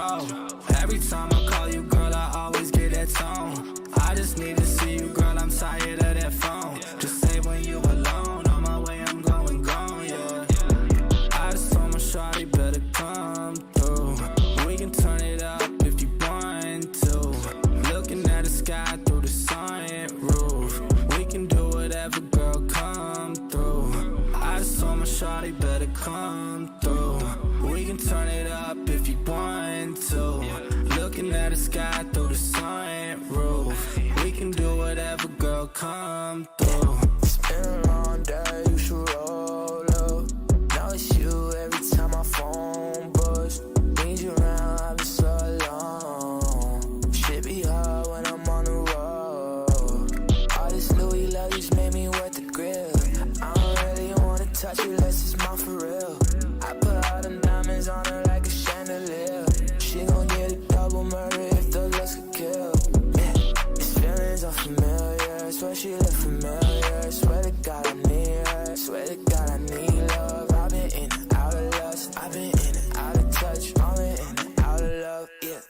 control. Every time I call you, girl, I always get that tone. I just need to see you, girl, I'm tired of that phone. Just say when you alone, on my way, I'm going gone, yeah. I just told my shawty better come through. We can turn it up if you want to. Looking at the sky through the sunroof. We can do whatever, girl, come through. I just told my shawty better come through. We can turn it up if you want to. Looking at the sky through the sunroof. We can do whatever, girl, come through. It's been a long day, you should roll up. Now it's you every time my phone buzz. Need you around, I've been so alone. Shit be hard when I'm on the road. All this Louis luggage made me wet the grill. I don't really wanna touch you unless it's mine for real. I put all them diamonds on her like a chandelier. She gon' get a double murder if the looks could kill. Yeah, these feelings are familiar. Swear she look familiar. Swear to God I need her. Swear to God I need love. I've been in and out of lust. I've been in and out of touch. I've been in and out of love. Yeah.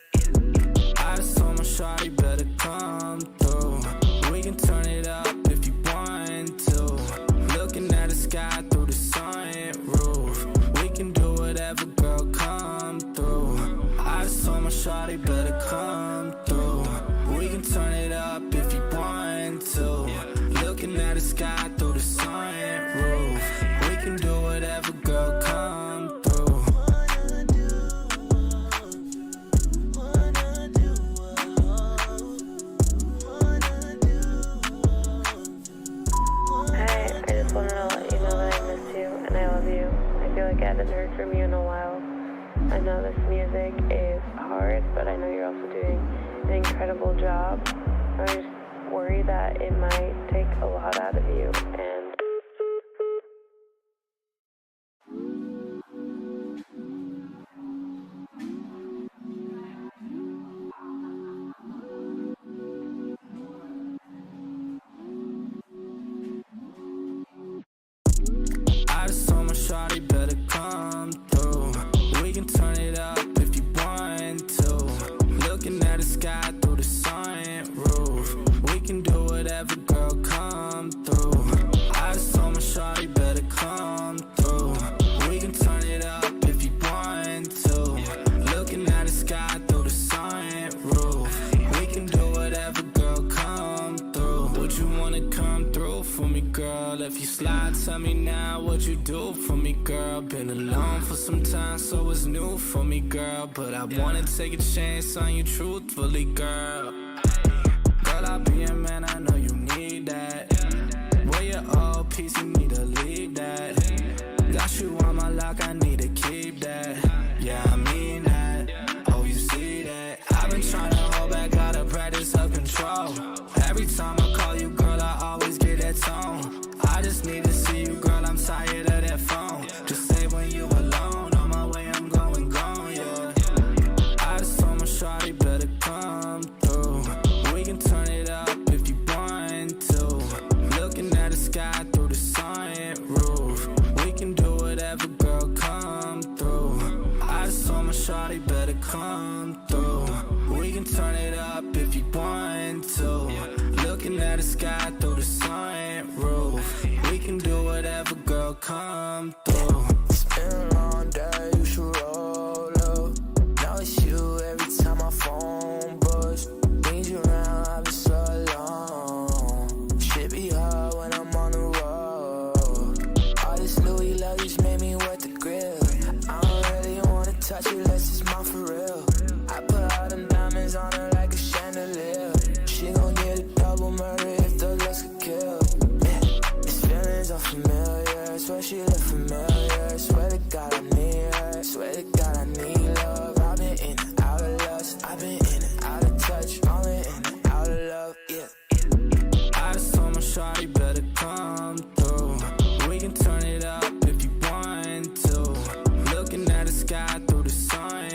I just told my shawty better come through. We can turn it up if you want to. Looking at the sky through the sunroof. We can do whatever, girl, come through. I just told my shawty better come through. We can turn it up if you want to. Looking at the sky through the sunroof. We can do whatever, girl, come through. Hi, I just wanted to let you know that I miss you and I love you. I feel like I haven't heard from you in a while. I know this music is hard, but I know you're also doing an incredible job. I just worry that it might take a lot out of you, and I just told my shawty better come through. We can turn it up if you want to. Looking at the sky through the sunroof. We can do whatever, girl, come through. I just told my shawty better come through. We can turn it up if you want to. Looking at the sky through the sunroof. We can do whatever, girl, come through. Would you wanna come through for me, girl? If you slide, tell me now what you do for me, girl. Been alone for some time, so it's new for me, girl. But I wanna take a chance on you truthfully, girl. Girl, I'll be a man, I know you need that. Where your old piece, you need to leave that. Got you on my lock, I need to keep that. Yeah, I mean that. Oh, you see that? I've been trying to hold back, gotta practice self-control. Every time I call you, girl, I always get that tone. I just need to see you, girl, I'm tired of that phone. Just say when you alone, on my way, I'm going gone, yeah. I just told my shawty better come through. We can turn it up if you want to. Looking at the sky through the sunroof. We can do whatever, girl, come through. I just told my shawty better come through. We can turn it up if you want to. Looking at the sky through the sunroof. We can do whatever, girl, come through. It's been a long day, you should roll up. Now it's you every time my phone buzz. Need you around, I've been so alone. Shit be hard when I'm on the road. All this Louis luggage made me wet the grill. I don't really wanna touch you unless it's mine for real. I put all them diamonds on her like a chandelier. She gon' get a double murder if the looks could kill. Yeah, these feelings are familiar. Swear she look familiar. Swear to God I need her. Swear to God I need love. I've been in and out of lust. I've been in and out of touch. I've been in and out of love. Yeah. I just told my shawty better come through. We can turn it up if you want to. Looking at the sky through the sun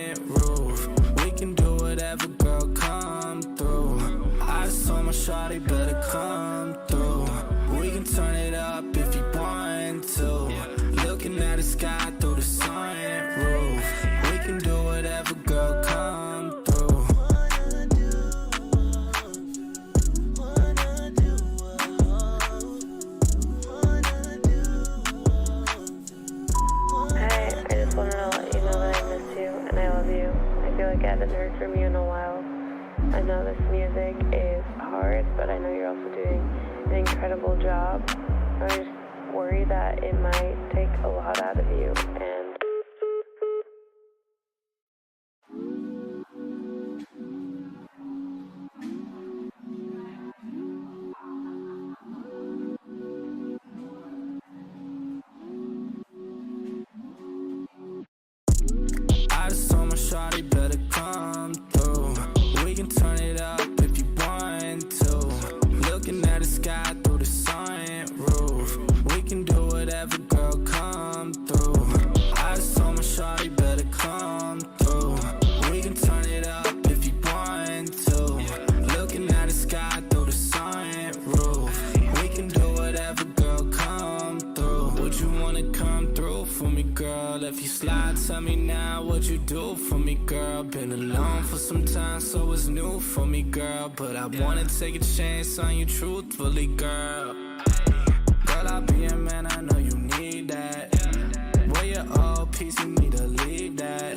like I haven't heard from you in a while. I know this music is hard, but I know you're also doing an incredible job. I just worry that it might take a lot out of you, and I just told my shawty better come through. We can turn it up if you want to. Looking at the sky through the sunroof. We can do whatever, girl, come through. I just told my shawty better come through. We can turn it up if you want to. Looking at the sky through the sunroof. We can do whatever, girl, come through. Would you wanna come through for me, girl? If you slide, tell me now what you do for me, girl. Been alone for some time, so it's new for me, girl. But I wanna take a chance on you truthfully, girl. Girl, I'll be a man, I know you need that. Where your old piece, you need to leave that.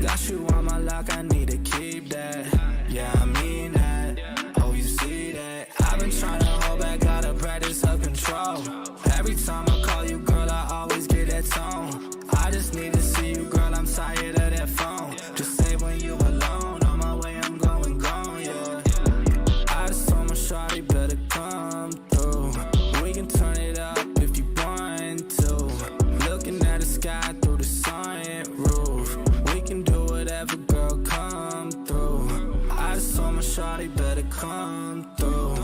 Got you on my lock, I need to keep that. Yeah, I mean that. Oh, you see that? I've been trying to hold back, gotta practice self-control. Every time I call you, girl, I always get that tone. I just need to see you, girl, I'm tired of that phone. Just say when you alone, on my way, I'm going, yeah. I just told my shawty better come through. We can turn it up if you want to. Looking at the sky through the sunroof. We can do whatever, girl, come through. I just told my shawty better come through.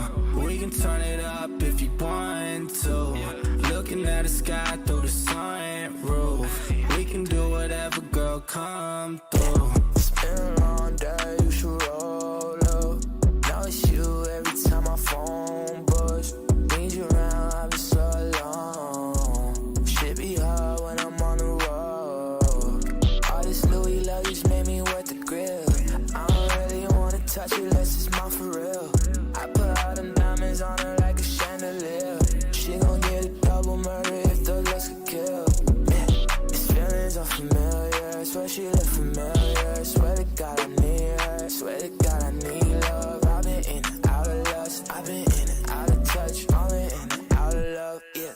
We can turn it up if you want to. Looking at the sky through the sunroof. We can do whatever, girl, come through. It's been a long day, you should roll up. Now it's you every time my phone buzz. Need you around, I've been so alone. Shit be hard when I'm on the road. All this Louis luggage made me wet the grill. I don't really wanna touch it unless it's mine for real. I put all them diamonds on her like a chandelier. She gon' get a double murder if the looks could kill. These feelings are familiar, swear she look familiar. Swear to God I need her, swear to God I need love. I've been in and out of lust, I've been in and out of touch, falling in and out of love, yeah.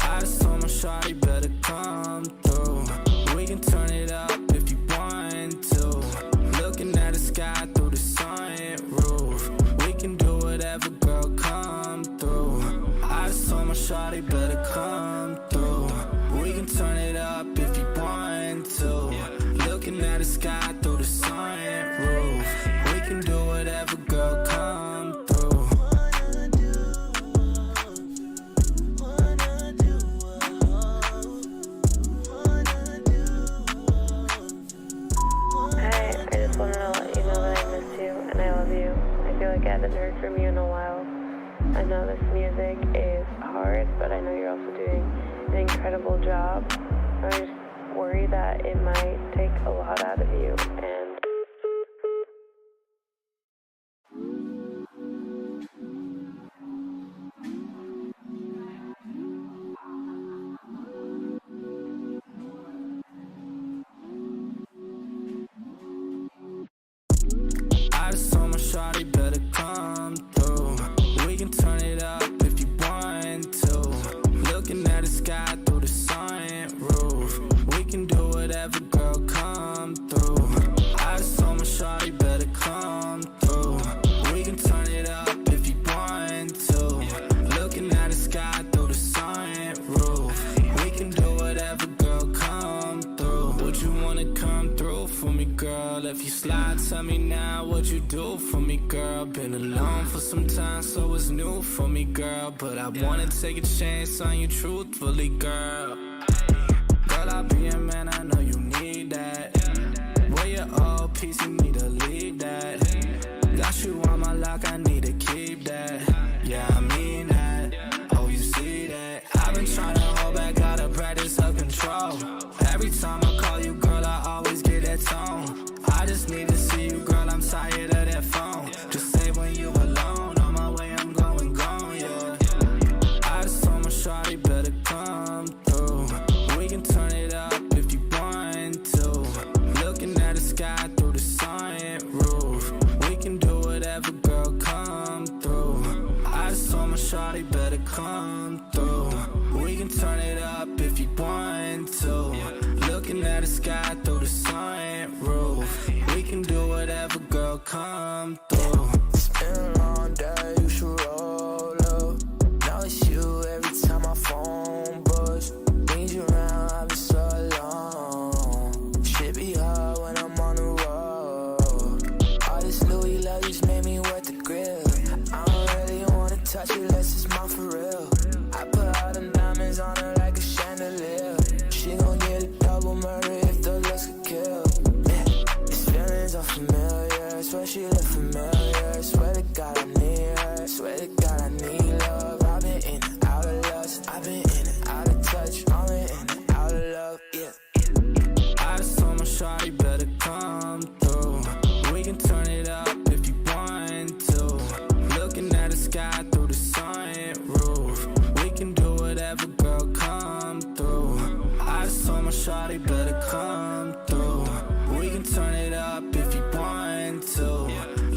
I just told my shawty better come through. We can turn it up if you want to. Looking at the sky through the sunroof. We can do whatever, girl, come through. I just told my shawty better come through. We can turn it up if you want to. Looking at the sky through the sunroof. We can do whatever, girl, come through. I just want to let you know that I miss you and I love you. I feel like I haven't heard from you in a while. I know this music is hard, but I know you're also doing an incredible job. I just worry that it might take a lot out of you, and I just told my shawty better come through. We can turn it up if you want to. Looking at the sky through the sunroof. We can do whatever, girl, come through. I just told my shawty better come through. We can turn it up if you want to. Looking at the sky through the sunroof. We can do whatever, girl, come through. Would you wanna come through for me, girl? If you slide, tell me now what you do for me, girl. Been alone for some time, so it's new for me, girl. But I wanna take a chance on you truthfully, girl. Girl, I'll be a man, I know you need that. Where your old piece, you need to leave that. Got you on my lock, I need to keep that. Yeah, I mean that. Oh, you see that? I've been trying to hold back, gotta practice self-control. Every time I call you, girl, I always get that tone. I just need to see you, girl, I'm tired of that phone. Just say when you alone, on my way, I'm going, yeah. I just told my shawty better come through. We can turn it up if you want to. Looking at the sky through the sunroof. We can do whatever, girl, come through. I just told my shawty better come through. We can turn it up if you want to. Looking at the sky through the sunroof. We can do whatever, girl, come through. It's been a long day, you should roll up. Now it's you every time my phone buzz. Need you around, I've been so alone. Shit be hard when I'm on the road. All this Louis luggage made me wet the grill. I don't really wanna touch it unless it's mine for real. I put all the diamonds on her like a chandelier. She gon' get a double murder if the looks could kill. Yeah, these feelings are familiar. Swear she look familiar. Swear to God I need her. Swear to God I need love. I've been in and out of lust. I've been in and out of touch. I'm in and out of love. Yeah. I just told my shawty better come through. We can turn it up if you want to. Looking at the sky through the sunroof. We can do whatever, girl, come through. I just told my shawty better come through. We can turn it up if you want to.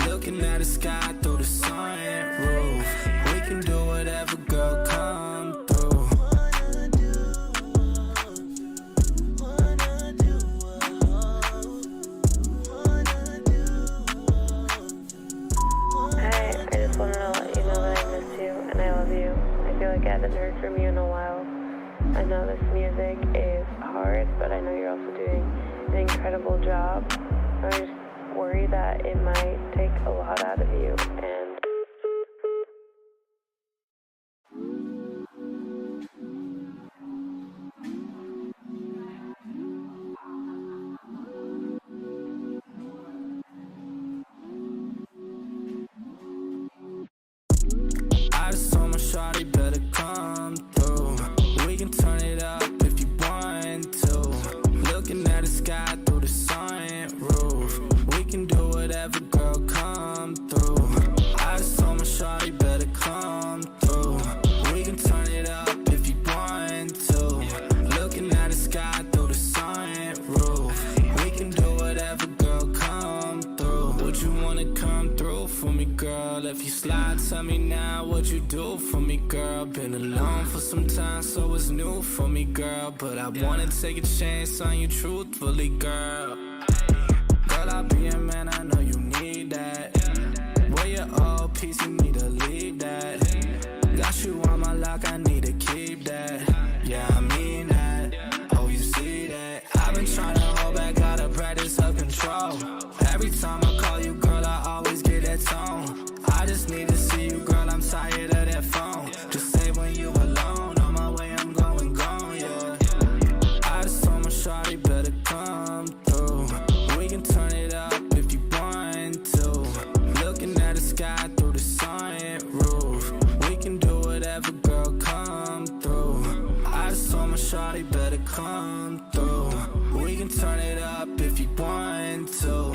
Looking at the sky through the sunroof. We can do whatever, girl, come through. Hey, I just wanted to let you know that I miss you and I love you. I feel like I haven't heard from you in a while. I know this music is hard, but I know you're also doing an incredible job. I just worry that it might take a lot out of you, and I just told my shawty better come through. We can turn it up if you want to. Looking at the sky through the sunroof. We can do whatever, girl, come through. I just told my shawty better come through. We can turn it up if you want to. Looking at the sky through the sunroof. We can do whatever, girl, come through. Would you wanna come through for me, girl? If you slide, tell me now what you do for me, girl. Been alone for some time, so it's new for me, girl. But I wanna take a chance on you truthfully, girl. Girl, I'll be a man, I know you need that. Where your old piece, you need to leave that. Got you on my lock, I need to keep that. Yeah, I mean that. Oh, you see that? I've been trying to hold back, gotta practice self-control. Every time I call you, girl, I always get that tone. I just need to see you, girl, I'm tired of that phone. Just say when you alone, on my way, I'm going gone, yeah. I just told my shawty better come through. We can turn it up if you want to. Looking at the sky through the sunroof. We can do whatever, girl, come through. I just told my shawty better come through. We can turn it up if you want to.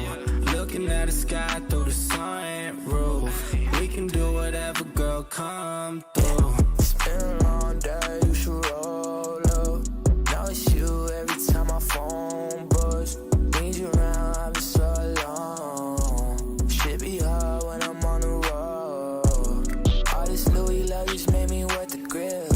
Looking at the sky through the sunroof. We can do whatever, girl, come through. It's been a long day, you should roll up. Now it's you every time my phone buzz. Need you around, I've been so alone. Shit be hard when I'm on the road. All this Louis luggage made me wet the grill.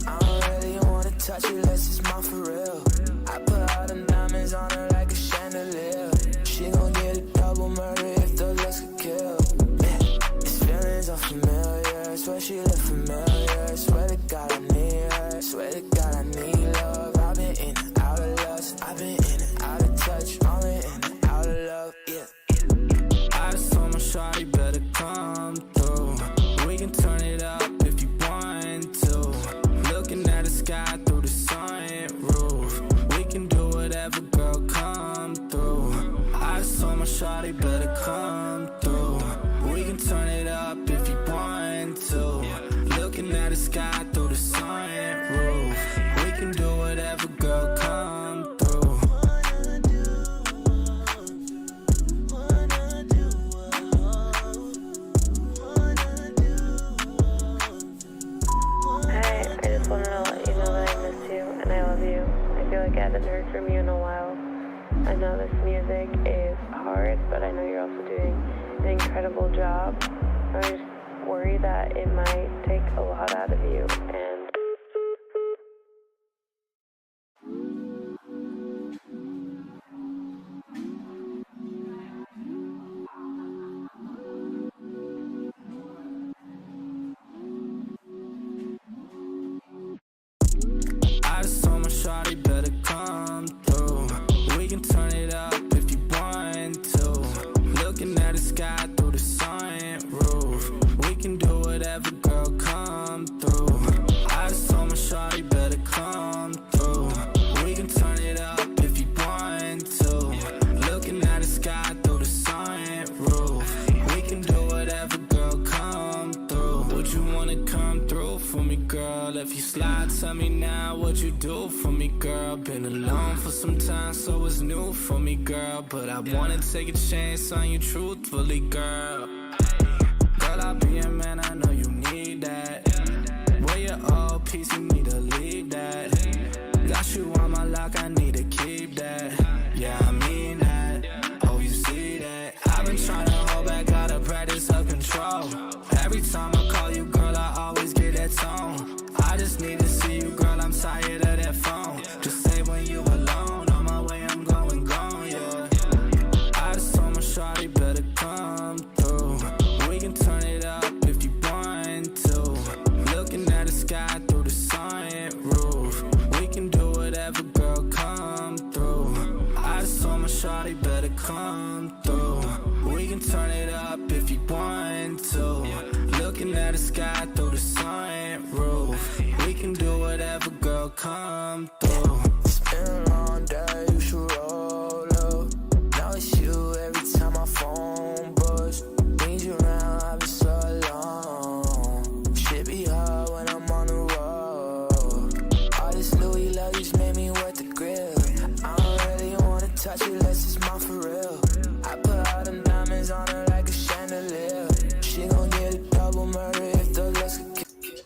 I don't really wanna touch it unless it's mine for real. I put all them diamonds on her like a chandelier. She gon' get a double murder if the looks could kill. Yeah, these feelings are familiar. Swear she look familiar. Swear to God I need her. Swear to God I need love. I've been in and out of lust. I've been in and out of touch. I'm in and out of love. Yeah. I just told my shawty better come through. We can turn it up if you want to. Looking at the sky through the sunroof. We can do whatever, girl, come through. I just told my shawty better come through. We can turn it up if you want to. Looking at the sky through the sunroof. We can do whatever, girl, come through. hey, I just wanted to let you know that I miss you and I love you. I feel like I haven't heard from you in a while. I know this music is hard, but I know you're also doing an incredible job. I just worry that it might take a lot out of you, and I just told my shawty better come through. We can turn it up if you want to. Looking at the sky through the sunroof. We can do whatever, girl, come through. I just told my shawty better come through. We can turn it up if you want to. Looking at the sky through the sunroof. We can do whatever, girl, come through. Would you wanna come through for me, girl? If you slide, tell me now what you do for me, girl. Been alone for some time, so it's new for me, girl. But I wanna take a chance on you truthfully, girl. Girl, I'll be your man, I know you need that. Where your old piece, you need to leave that. Got you on my lock, I need to keep that. Yeah, I mean that. Oh, you see that? I've been trying to hold back, gotta practice self-control. Every time I call you, girl, I always get that tone. I just need to see you, girl, I'm tired of that phone. Just say when you alone, on my way, I'm going gone, yeah. I just told my shawty better come through. We can turn it up if you want to. Looking at the sky through the sunroof. We can do whatever, girl, come through. I just told my shawty better come through. We can turn it up if you want to. Looking at the sky through the sunroof. We can do whatever, girl, come through. It's been a long day, you should roll up. Now it's you every time my phone buzz. Need you around, I've been so alone. Shit be hard when I'm on the road. All this Louis luggage made me wet the grill. I don't really wanna touch it unless it's mine for real. I put all them diamonds on her like a chandelier. She gon' get a double murder if the looks could kill.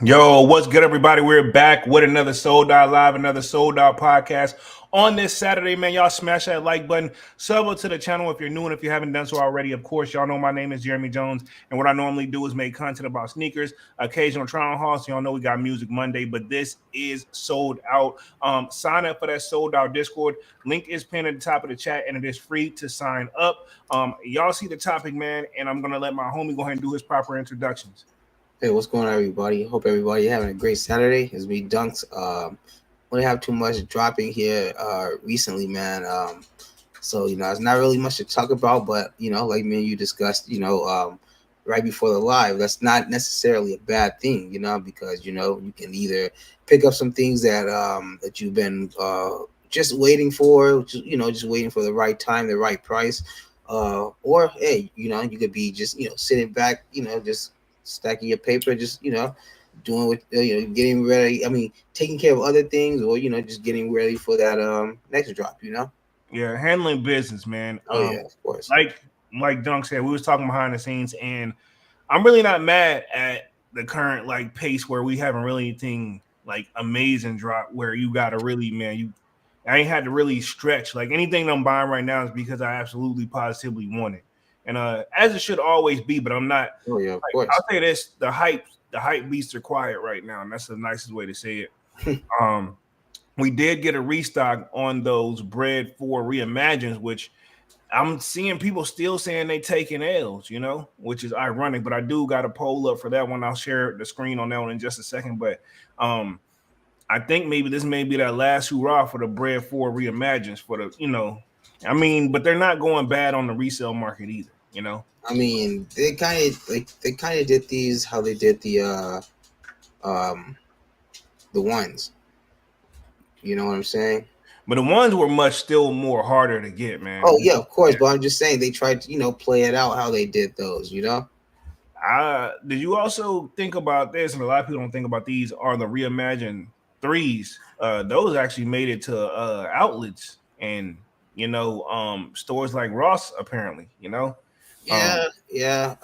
Yo, what's good, everybody? We're back with another Sold Out Live, another Sold Out podcast on this Saturday, man. Y'all smash that like button, sub up to the channel if you're new, and if you haven't done so already, of course, y'all know my name is Jeremy Jones, and what I normally do is make content about sneakers, occasional try-on hauls. So y'all know we got Music Monday, but this is Sold Out. Sign up for that Sold Out Discord. Link is pinned at the top of the chat, and it is free to sign up. Y'all see the topic, man, and I'm gonna let my homie go ahead and do his proper introductions. Hey, what's going on, everybody? Hope everybody having a great Saturday. As we dunks, we don't have too much dropping here recently, man. So it's not really much to talk about, but like me and you discussed, right before the live, that's not necessarily a bad thing, because you can either pick up some things that that you've been just waiting for, just waiting for the right time, the right price, or hey, you could be just sitting back, just stacking your paper, just doing what getting ready. I mean, taking care of other things, or just getting ready for that next drop. Yeah, handling business, man. Yeah, of course. Like Dunk said, we was talking behind the scenes, and I'm really not mad at the current pace where we haven't really anything amazing drop where you gotta really, man, I ain't had to really stretch. Anything I'm buying right now is because I absolutely positively want it. And as it should always be, but I'm not. Oh yeah, of course. I'll say this: the hype beasts are quiet right now, and that's the nicest way to say it. We did get a restock on those Bread 4 reimagines, which I'm seeing people still saying they taking L's, which is ironic. But I do got a poll up for that one. I'll share the screen on that one in just a second. But I think maybe this may be that last hurrah for the Bread 4 reimagines for the, but they're not going bad on the resale market either. I mean, they kind of did these how they did the ones. You know what I'm saying? But the ones were still more harder to get, man. Oh yeah, of course. But I'm just saying they tried to play it out how they did those. Did you also think about this? And a lot of people don't think about these. Are the reimagined 3s? Those actually made it to outlets and stores like Ross apparently. Yeah.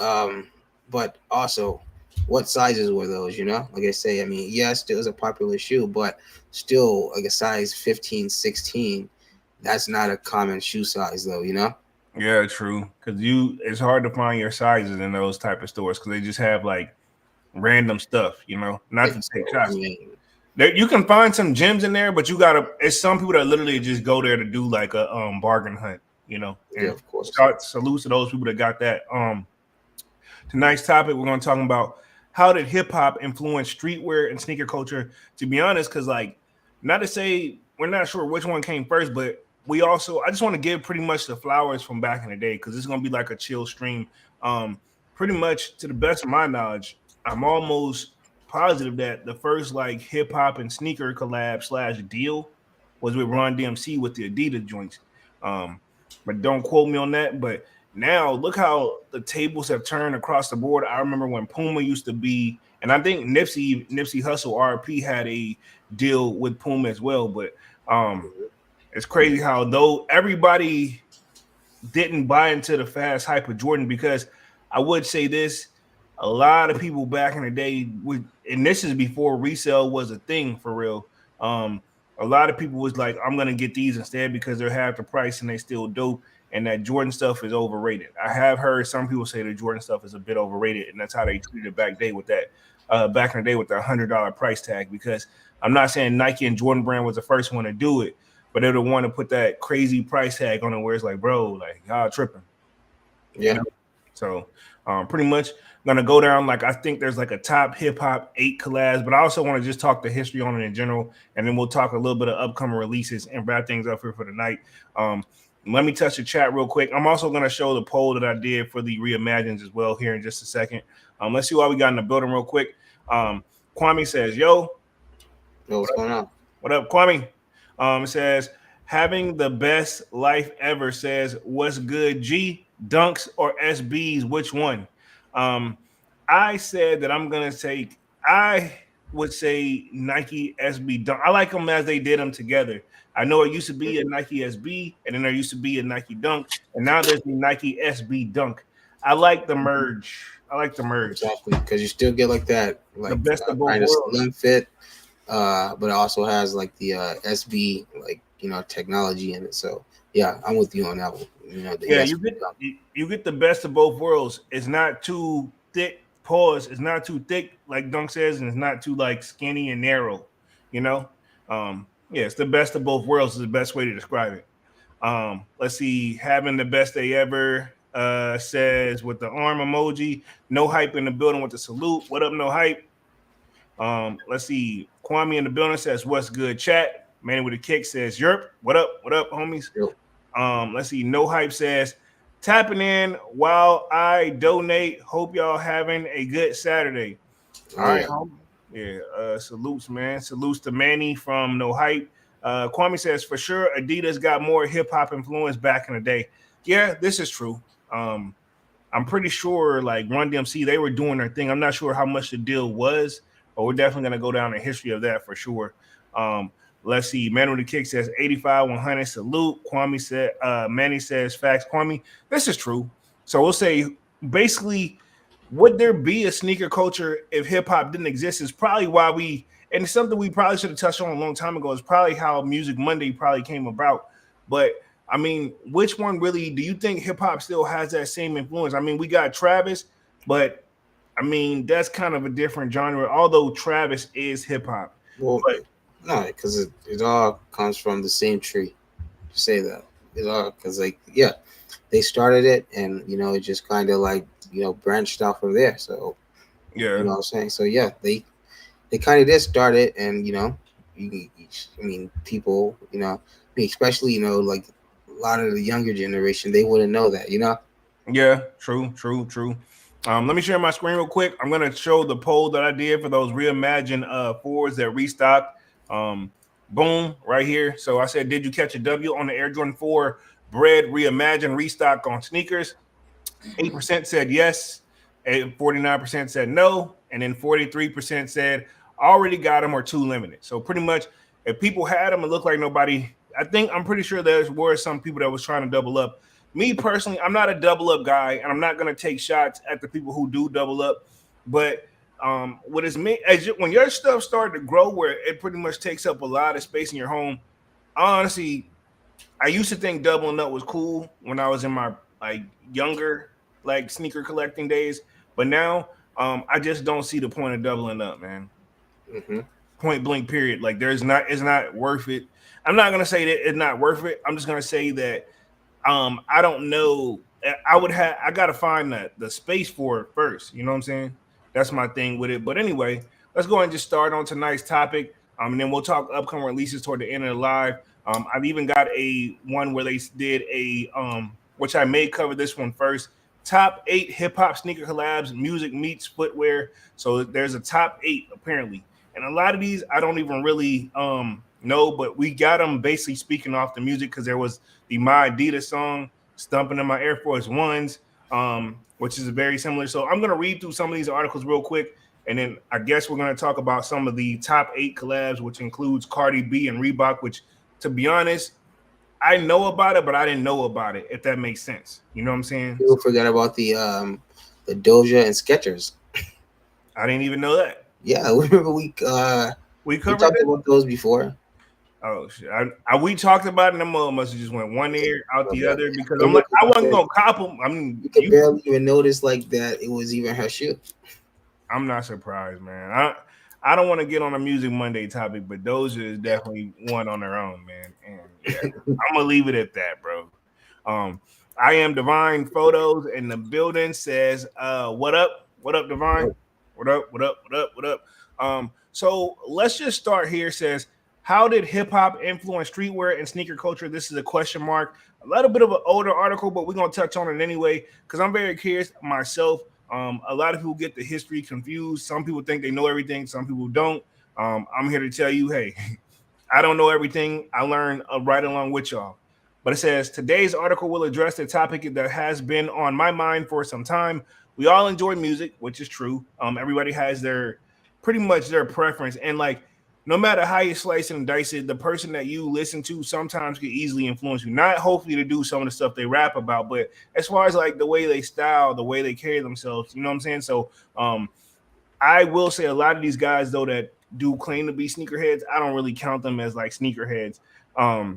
But also, what sizes were those? You know, like I say, I mean, yes, it was a popular shoe, but still, like a size 15, 16, that's not a common shoe size, though. You know. Yeah, true. Because it's hard to find your sizes in those type of stores because they just have like random stuff. You know, not Yeah, to take so, I shots. mean, There, you can find some gems in there, but you gotta. It's some people that literally just go there to do like a bargain hunt. You know, yeah, and of course. salute to those people that got that. Tonight's topic, we're going to talk about how did hip hop influence streetwear and sneaker culture. To be honest, because like, not to say we're not sure which one came first, but I just want to give pretty much the flowers from back in the day because it's going to be like a chill stream. Pretty much to the best of my knowledge, I'm almost positive that the first like hip hop and sneaker collab slash deal was with Ron DMC with the Adidas joints. Um, but don't quote me on that. But now look how the tables have turned across the board. I remember when Puma used to be, and I think Nipsey Hussle RP had a deal with Puma as well. But it's crazy how though everybody didn't buy into the fast hype of Jordan because I would say this. A lot of people back in the day would, and this is before resale was a thing for real. A lot of people was like, I'm gonna get these instead because they're half the price and they still dope, and that Jordan stuff is overrated. I have heard some people say the Jordan stuff is a bit overrated, and that's how they treated it back in the day with the $100 price tag. Because I'm not saying Nike and Jordan Brand was the first one to do it, but they're the one to put that crazy price tag on it where it's like, bro, like y'all tripping. Yeah. You know? So pretty much gonna go down like I think there's like a top hip hop 8 collabs, but I also want to just talk the history on it in general, and then we'll talk a little bit of upcoming releases and wrap things up here for the night. Let me touch the chat real quick. I'm also gonna show the poll that I did for the reimagines as well here in just a second. Let's see what we got in the building real quick. Kwame says, "Yo, What's going on? what up, Kwame?" It says, "Having the best life ever." Says, "What's good, G? Dunks or SBs? Which one?" I said that I'm gonna take. I would say Nike SB Dunk. I like them as they did them together. I know it used to be a Nike SB, and then there used to be a Nike Dunk, and now there's the Nike SB Dunk. I like the merge. Exactly, because you still get like that, like The best of both kind of worlds. slim fit, but it also has like the SB, like technology in it. So yeah, I'm with you on that one. The Yeah, SB dunk. you get the best of both worlds. It's not too thick. Pause. It's not too thick, like Dunk says, and it's not too like skinny and narrow. You know, yeah, it's the best of both worlds is the best way to describe it. Let's see, having the best day ever says with the arm emoji, no hype in the building with the salute. What up, no hype? Let's see, Kwame in the building says, "What's good, chat?" Man with a kick says, "Yerp, what up, homies?" Yep. Let's see, no hype says, "Tapping in while I donate. Hope y'all having a good Saturday." All right, homie. Yeah, salutes, man. Salutes to Manny from No Hype. Kwame says, "For sure, Adidas got more hip hop influence back in the day." Yeah, this is true. I'm pretty sure like Run DMC, they were doing their thing. I'm not sure how much the deal was, but we're definitely gonna go down the history of that for sure. Let's see. Man with the kick says 85, 100. Salute. Kwame said, Manny says facts. Kwame, this is true. So we'll say basically, would there be a sneaker culture if hip hop didn't exist? Is probably why and it's something we probably should have touched on a long time ago. Is probably how Music Monday probably came about. But I mean, which one really do you think hip hop still has that same influence? I mean, we got Travis, but I mean, that's kind of a different genre, although Travis is hip hop. Well, But no, because it all comes from the same tree. To say that it all because they started it, and it just kind of like branched out from there. So yeah, what I'm saying. So yeah, they kind of did start it, and people, especially like a lot of the younger generation, they wouldn't know that. yeah, true. Let me share my screen real quick. I'm gonna show the poll that I did for those reimagined fours that restocked. Boom, right here. So I said, did you catch a W on the Air Jordan 4 bread reimagined restock on sneakers? 8% said yes, 49% said no, and then 43% said already got them or too limited. So pretty much, if people had them, it looked like nobody. I'm pretty sure there were some people that was trying to double up. Me personally, I'm not a double up guy, and I'm not going to take shots at the people who do double up. But what is me when your stuff started to grow where it pretty much takes up a lot of space in your home. Honestly, I used to think doubling up was cool when I was in my like younger like sneaker collecting days, but now I just don't see the point of doubling up, man. Mm-hmm. Point blank period. Like it's not worth it. I'm not gonna say that it's not worth it. I'm just gonna say that I don't know. I gotta find the space for it first. You know what I'm saying? That's my thing with it. But anyway, let's go ahead and just start on tonight's topic. And then we'll talk upcoming releases toward the end of the live. I've even got a one where they did a which I may cover this one first. Top 8 hip hop sneaker collabs, music meets footwear. So there's a top 8 apparently, and a lot of these I don't even really know, but we got them basically speaking off the music because there was the My Adidas song, Stumping in My Air Force Ones, which is very similar. So I'm going to read through some of these articles real quick, and then I guess we're going to talk about some of the top 8 collabs, which includes Cardi B and Reebok, which, to be honest, I know about it, but I didn't know about it, if that makes sense. You know what I'm saying? People forget about the Doja and Skechers. I didn't even know that. Yeah, remember we covered talked about those before. Oh shit! We talked about it. And them must have just went one ear out the other because I'm like I wasn't gonna cop them. I mean, you could barely even notice like that it was even her shoe. I'm not surprised, man. I don't want to get on a Music Monday topic, but Doja is definitely one on their own, man. And yeah, I'm gonna leave it at that, bro. I am Divine Photos, and the building says, "What up? What up, Divine? What up? What up? What up? What up?" So let's just start here. Says, how did hip hop influence streetwear and sneaker culture? This is a question mark. A little bit of an older article, but we're gonna touch on it anyway because I'm very curious myself. A lot of people get the history confused. Some people think they know everything. Some people don't. I'm here to tell you, hey, I don't know everything. I learned right along with y'all. But it says today's article will address the topic that has been on my mind for some time. We all enjoy music, which is true. Everybody has pretty much their preference, and like no matter how you slice and dice it, the person that you listen to sometimes can easily influence you. Not hopefully to do some of the stuff they rap about, but as far as like the way they style, the way they carry themselves, you know what I'm saying? So I will say a lot of these guys though that do claim to be sneakerheads, I don't really count them as like sneakerheads. Now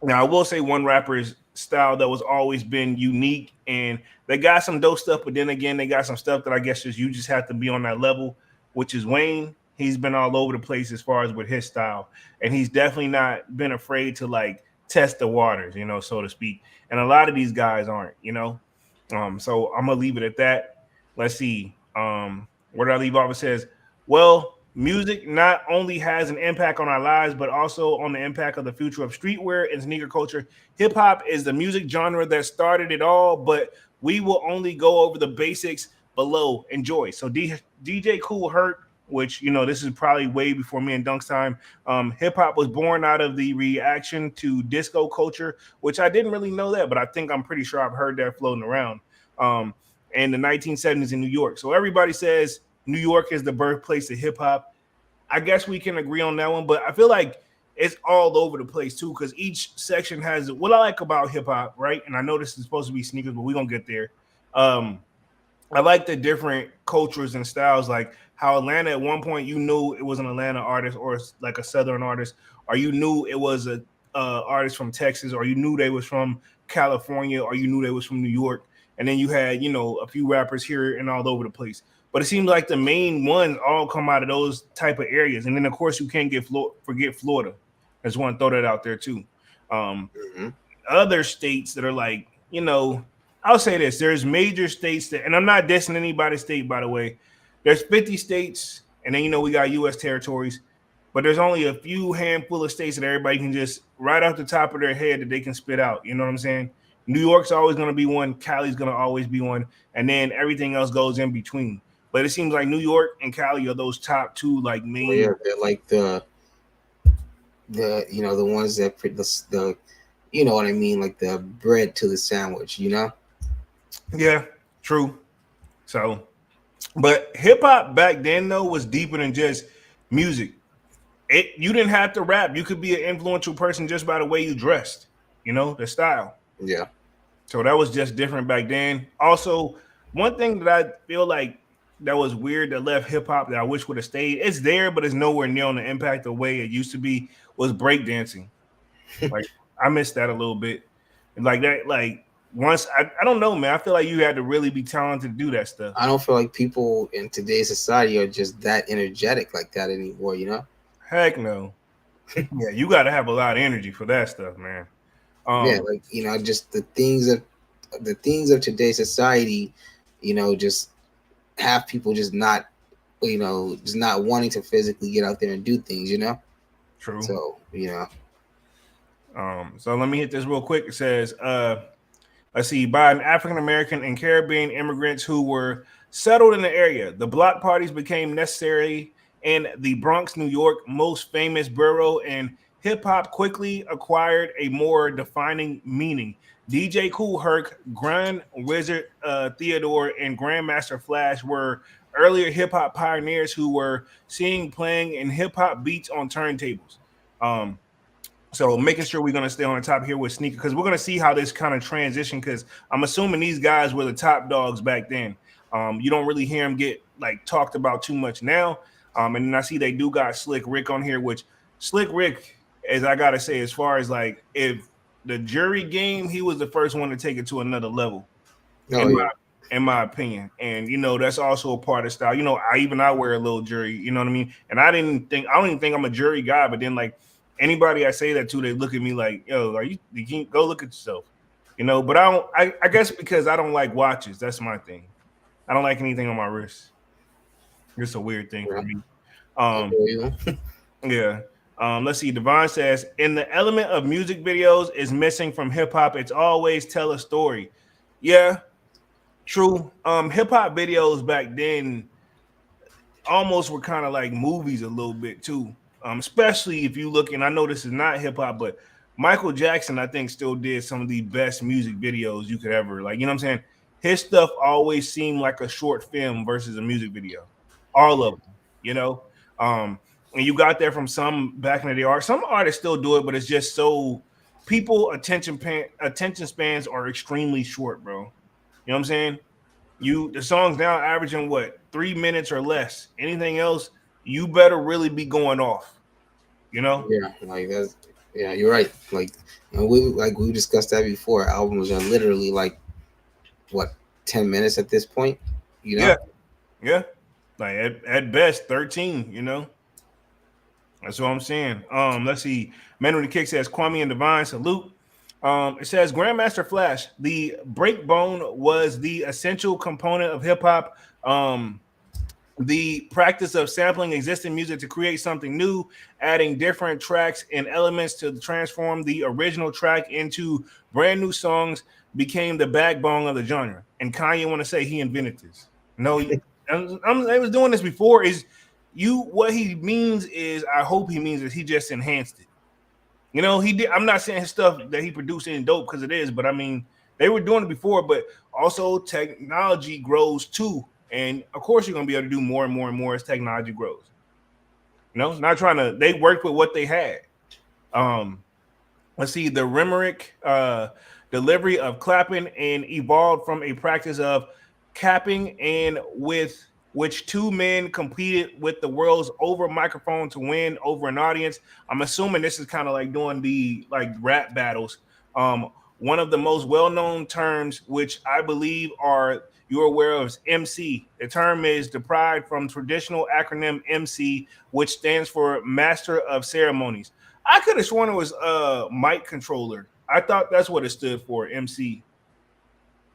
I will say one rapper's style that was always been unique, and they got some dope stuff, but then again they got some stuff that I guess you just have to be on that level, which is Wayne. He's been all over the place as far as with his style, and he's definitely not been afraid to like test the waters, you know, so to speak. And a lot of these guys aren't, you know. So I'm gonna leave it at that. Let's see. Where did I leave off? It says, well, music not only has an impact on our lives, but also on the impact of the future of streetwear and sneaker culture. Hip hop is the music genre that started it all, but we will only go over the basics below. Enjoy. So DJ Kool Herc, which, you know, this is probably way before me and Dunk's time. Hip hop was born out of the reaction to disco culture, which I didn't really know that, but I think I'm pretty sure I've heard that floating around. In the 1970s in New York. So everybody says New York is the birthplace of hip hop. I guess we can agree on that one, but I feel like it's all over the place too, because each section has what I like about hip hop, right? And I know this is supposed to be sneakers, but we're gonna get there. I like the different cultures and styles, like how Atlanta at one point you knew it was an Atlanta artist or like a Southern artist, or you knew it was a artist from Texas, or you knew they was from California, or you knew they was from New York. And then you had, you know, a few rappers here and all over the place. But it seems like the main ones all come out of those type of areas. And then, of course, you can't forget Florida. I just want to throw that out there, too. Other states that are like, you know, I'll say this. There's major states that, and I'm not dissing anybody's state, by the way. There's 50 states, and then, you know, we got U.S. territories. But there's only a few handful of states that everybody can just right off the top of their head that they can spit out. You know what I'm saying? New York's always going to be one. Cali's going to always be one. And then everything else goes in between. But it seems like New York and Cali are those top two, like main. Yeah, they're like the you know, the ones that put the you know what I mean, like the bread to the sandwich, you know. Yeah, true. So, but hip hop back then though was deeper than just music. You didn't have to rap. You could be an influential person just by the way you dressed. You know, the style. Yeah. So that was just different back then. Also, one thing that I feel like that was weird that left hip hop that I wish would have stayed. It's there, but it's nowhere near on the impact the way it used to be. Was breakdancing. Like I missed that a little bit. Like that, like once I don't know, man. I feel like you had to really be talented to do that stuff. I don't feel like people in today's society are just that energetic like that anymore, you know? Heck no. Yeah, you got to have a lot of energy for that stuff, man. Yeah, like you know, just the things of today's society, you know, just have people just not, you know, just not wanting to physically get out there and do things, you know. True. So you know, So let me hit this real quick. It says, let's see, by an African American and Caribbean immigrants who were settled in the area, the block parties became necessary in the Bronx, New York, most famous borough, and hip hop quickly acquired a more defining meaning. DJ Kool Herc, Grand Wizard Theodore, and Grandmaster Flash were earlier hip hop pioneers who were seeing playing in hip hop beats on turntables. So making sure we're going to stay on the top here with Sneaker, because we're going to see how this kind of transition, because I'm assuming these guys were the top dogs back then. You don't really hear them get like talked about too much now. And then I see they do got Slick Rick on here, which Slick Rick, as I got to say, as far as like if the jury game, he was the first one to take it to another level, in my opinion. And, you know, that's also a part of style. You know, I wear a little jury, you know what I mean? And I don't even think I'm a jury guy, but then like, anybody I say that to, they look at me like, yo, you can't go look at yourself, you know. But I guess because I don't like watches. That's my thing. I don't like anything on my wrist. It's a weird thing for me. Yeah. Let's see. Devon says, in the element of music videos is missing from hip hop. It's always tell a story. Yeah, true. Hip hop videos back then almost were kind of like movies a little bit too. Especially if you look, and I know this is not hip hop, but Michael Jackson, I think, still did some of the best music videos you could ever, like, you know what I'm saying? His stuff always seemed like a short film versus a music video. All of them, you know? And you got that from some back in the day. Some artists still do it, but it's just so people attention spans are extremely short, bro. You know what I'm saying? The songs now averaging what, 3 minutes or less. Anything else, you better really be going off. You know? Yeah, like that's you're right. Like, and we discussed that before. Albums are literally like what, 10 minutes at this point, you know? Yeah. Like at best 13, you know. That's what I'm saying. Let's see. Man with the Kick says Kwame and Divine salute. It says Grandmaster Flash, the breakbone was the essential component of hip hop. The practice of sampling existing music to create something new, adding different tracks and elements to transform the original track into brand new songs became the backbone of the genre. And Kanye want to say he invented this. No, I was doing this before. What he means is, I hope he means is he just enhanced it. You know, he did. I'm not saying his stuff that he produced ain't dope, because it is, but I mean, they were doing it before, but also technology grows too. And of course, you're gonna be able to do more and more and more as technology grows. You know, not trying to. They worked with what they had. Let's see. The Rimerick delivery of clapping and evolved from a practice of capping, and with which two men competed with the world's over microphone to win over an audience. I'm assuming this is kind of like doing the like rap battles. One of the most well-known terms, which I believe you're aware of, is MC. The term is derived from traditional acronym MC, which stands for Master of Ceremonies. I could have sworn it was mic controller. I thought that's what it stood for, MC.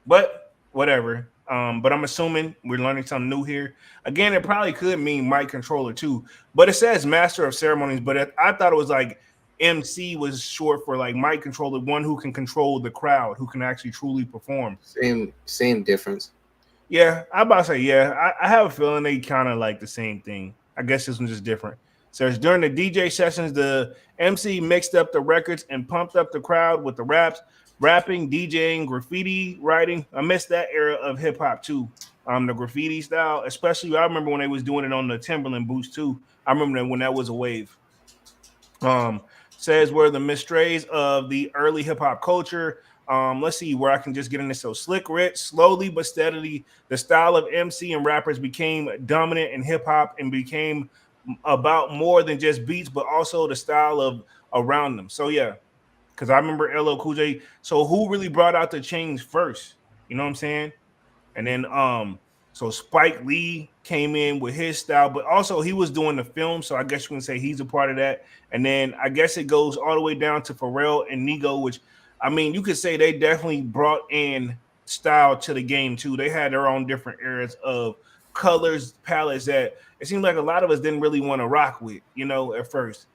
But whatever. But I'm assuming we're learning something new here. Again, it probably could mean mic controller too. But it says Master of Ceremonies. But I thought it was like MC was short for like mic controller, one who can control the crowd, who can actually truly perform. Same difference. Yeah, I'm about to say, yeah. I have a feeling they kind of like the same thing. I guess this one's just different. So it's during the DJ sessions, the MC mixed up the records and pumped up the crowd with the rapping, DJing, graffiti writing. I miss that era of hip hop too. The graffiti style, especially I remember when they was doing it on the Timberland boots too. I remember when that was a wave. Says were the mistrays of the early hip hop culture. Let's see where I can just get into. So Slick Rick, slowly but steadily, the style of MC and rappers became dominant in hip hop and became about more than just beats, but also the style of around them. So yeah, because I remember LL Cool J. So who really brought out the change first? You know what I'm saying? And then so Spike Lee came in with his style, but also he was doing the film, so I guess you can say he's a part of that. And then I guess it goes all the way down to Pharrell and Nigo, which I mean you could say they definitely brought in style to the game too. They had their own different eras of colors, palettes that it seemed like a lot of us didn't really want to rock with, you know, at first.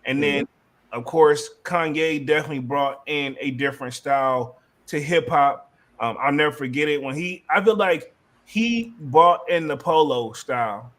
And then of course Kanye definitely brought in a different style to hip hop. I'll never forget it when I feel like he bought in the polo style,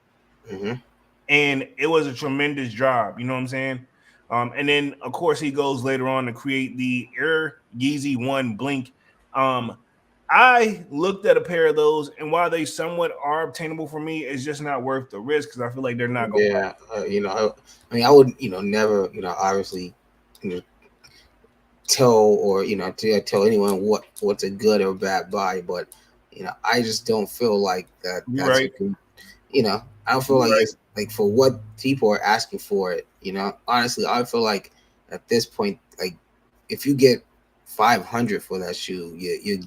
and it was a tremendous job. You know what I'm saying? And then of course he goes later on to create the Air Yeezy 1 Blink. I looked at a pair of those, and while they somewhat are obtainable for me, it's just not worth the risk because I feel like they're not going. Yeah, I mean, I would, never, obviously, tell or tell anyone what's a good or bad buy, but I just don't feel like that. That's Right. I don't feel like it's like for what people are asking for it. Honestly, I feel like at this point, like if you get 500 for that shoe, you're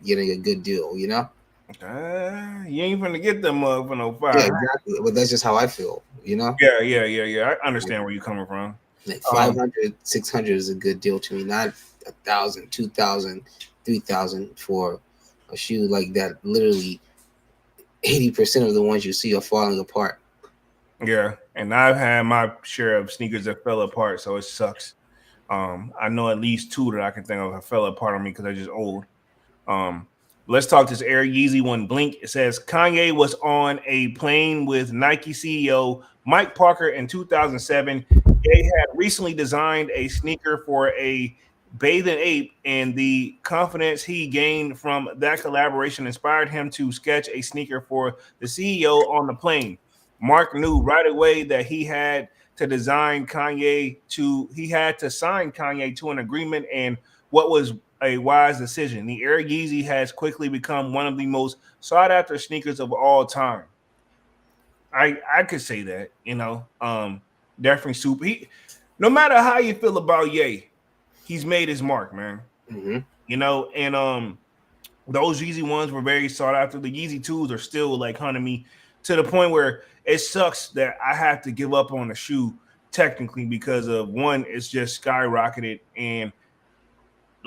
getting a good deal. You ain't gonna get them for no 5. Yeah, exactly. But that's just how I feel. Yeah. I understand where you're coming from. Like 500, 600 is a good deal to me. Not 1,000, 2,000, 3,000 for a shoe like that. Literally, 80% of the ones you see are falling apart. Yeah, and I've had my share of sneakers that fell apart, so it sucks. I know at least 2 that I can think of that fell apart on me because they're just old. Let's talk this Air Yeezy 1 Blink. It says Kanye was on a plane with Nike CEO Mike Parker in 2007. Ye had recently designed a sneaker for a bathing ape, and the confidence he gained from that collaboration inspired him to sketch a sneaker for the CEO on the plane. Mark knew right away that he had to sign Kanye to an agreement, and what was a wise decision. The Air Yeezy has quickly become one of the most sought after sneakers of all time. I could say that, definitely super. No matter how you feel about Ye, he's made his mark, man. And those Yeezy ones were very sought after. The Yeezy 2s are still like hunting me to the point where it sucks that I have to give up on the shoe technically because of one, it's just skyrocketed, and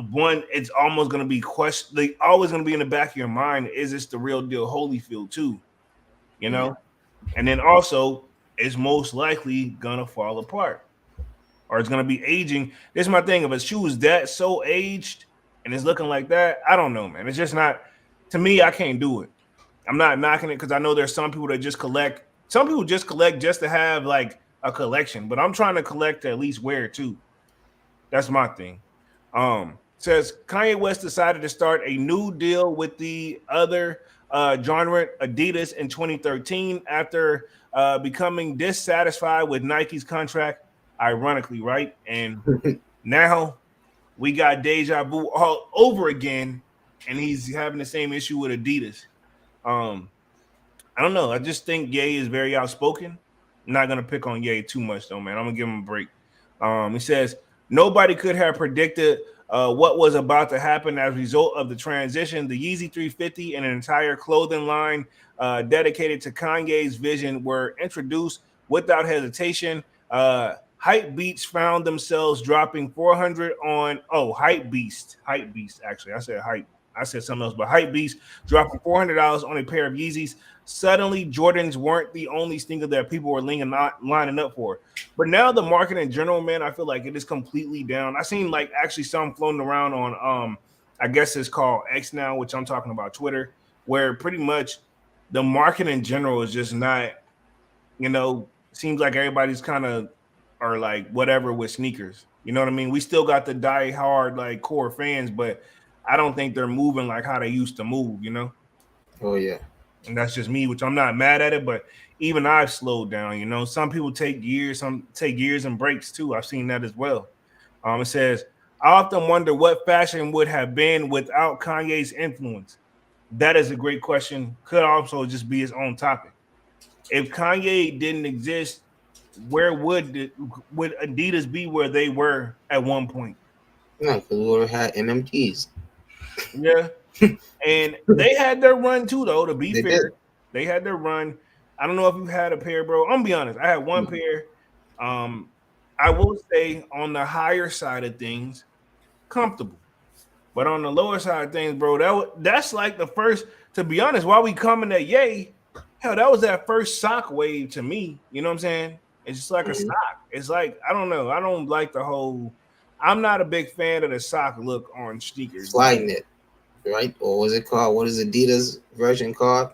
one, it's almost going to be always going to be in the back of your mind. Is this the real deal Holyfield too? And then also it's most likely going to fall apart or it's going to be aging. This is my thing. If a shoe is that so aged and it's looking like that, I don't know, man. It's just not, to me, I can't do it. I'm not knocking it because I know there's some people that just collect. Some people just collect just to have like a collection, but I'm trying to collect to at least wear it too. That's my thing. Says Kanye West decided to start a new deal with the other genre Adidas in 2013 after becoming dissatisfied with Nike's contract. Ironically, right? And now we got deja vu all over again, and he's having the same issue with Adidas. I don't know. I just think Ye is very outspoken. I'm not gonna pick on Ye too much though, man. I'm gonna give him a break. He says nobody could have predicted what was about to happen as a result of the transition. The Yeezy 350 and an entire clothing line dedicated to Kanye's vision were introduced without hesitation. Hype Beats found themselves dropping 400 on Hype Beast. Actually, I said Hype. I said something else, but Hype Beast dropping $400 on a pair of Yeezys. Suddenly, Jordans weren't the only sneaker that people were lining up for. But now the market in general, man, I feel like it is completely down. I seen like actually some floating around on I guess it's called X now, which I'm talking about Twitter, where pretty much the market in general is just not, seems like everybody's kind of are like whatever with sneakers. You know what I mean? We still got the die hard like core fans, but I don't think they're moving like how they used to move, Oh yeah. And that's just me, which I'm not mad at it, but even I've slowed down. Some people take years, some take years and breaks too. I've seen that as well. It says I often wonder what fashion would have been without Kanye's influence. That is a great question. Could also just be his own topic. If Kanye didn't exist, where would Adidas be where they were at one point? No, because we would have had NMTs. Yeah, and they had their run too, though. To be They fair, did. they had their run. I don't know if you had a pair, bro. I'm gonna be honest. I had one pair. Um, I will say on the higher side of things, comfortable. But on the lower side of things, bro, that's like the first. To be honest, while we coming at Yay, hell, that was that first sock wave to me. You know what I'm saying? It's just like a Mhm. sock. It's like I don't know. I don't like the whole. I'm not a big fan of the sock look on sneakers, bro. Flyknit, right? Or was it called? What is Adidas version called?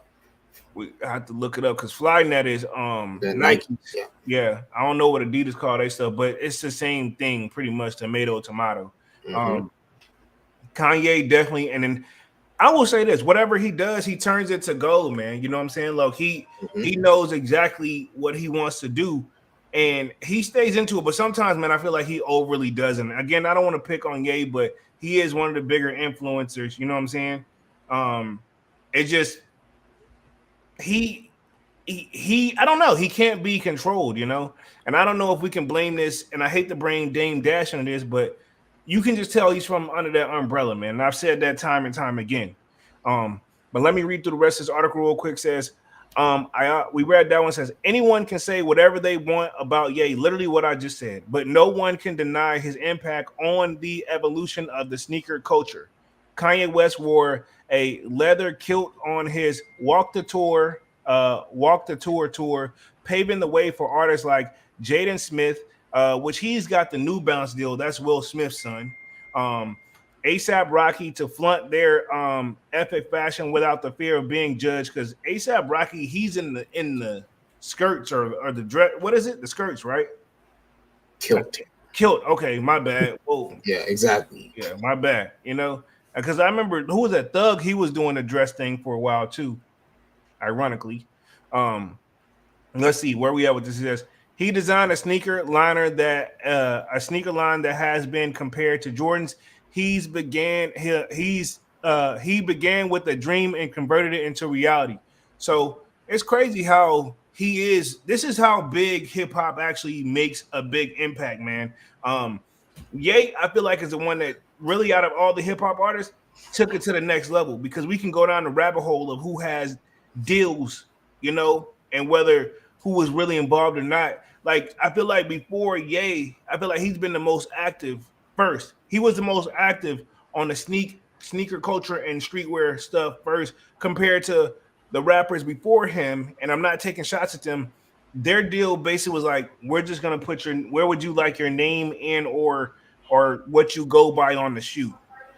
We have to look it up because Flynet is The Nike. Nike. Yeah. Yeah, I don't know what Adidas call they stuff, but it's the same thing, pretty much tomato. Mm-hmm. Kanye definitely, and then I will say this: whatever he does, he turns it to gold, man. You know what I'm saying? Like Mm-hmm. he knows exactly what he wants to do, and he stays into it. But sometimes, man, I feel like he overly doesn't. Again, I don't want to pick on Ye, but he is one of the bigger influencers. You know what I'm saying? It just he I don't know, he can't be controlled, you know. And I don't know if we can blame this, and I hate to blame Dame Dash on this, but you can just tell he's from under that umbrella, man. And I've said that time and time again. But let me read through the rest of this article real quick. It says we read that one. Says anyone can say whatever they want about Ye, literally what I just said, but no one can deny his impact on the evolution of the sneaker culture. Kanye West wore a leather kilt on his Walk the Tour, paving the way for artists like Jaden Smith, which he's got the New Balance deal. That's Will Smith's son. ASAP Rocky to flaunt their epic fashion without the fear of being judged. Because ASAP Rocky, he's in the skirts or the dress. What is it? The skirts, right? Kilt. Kilt. Okay, my bad. Whoa. Yeah, exactly. Yeah, my bad. You know, because I remember who was that Thug? He was doing the dress thing for a while too. Ironically, let's see where we at with this. Is he designed a sneaker line that has been compared to Jordan's. He began with a dream and converted it into reality. So it's crazy how he is. This is how big hip hop actually makes a big impact, man. Ye, I feel like is the one that really out of all the hip hop artists took it to the next level, because we can go down the rabbit hole of who has deals, you know, and whether who was really involved or not. Like I feel like before Ye, I feel like he's been the most active first. He was the most active on the sneaker culture and streetwear stuff first compared to the rappers before him. And I'm not taking shots at them. Their deal basically was like, we're just gonna put where would you like your name in or what you go by on the shoe,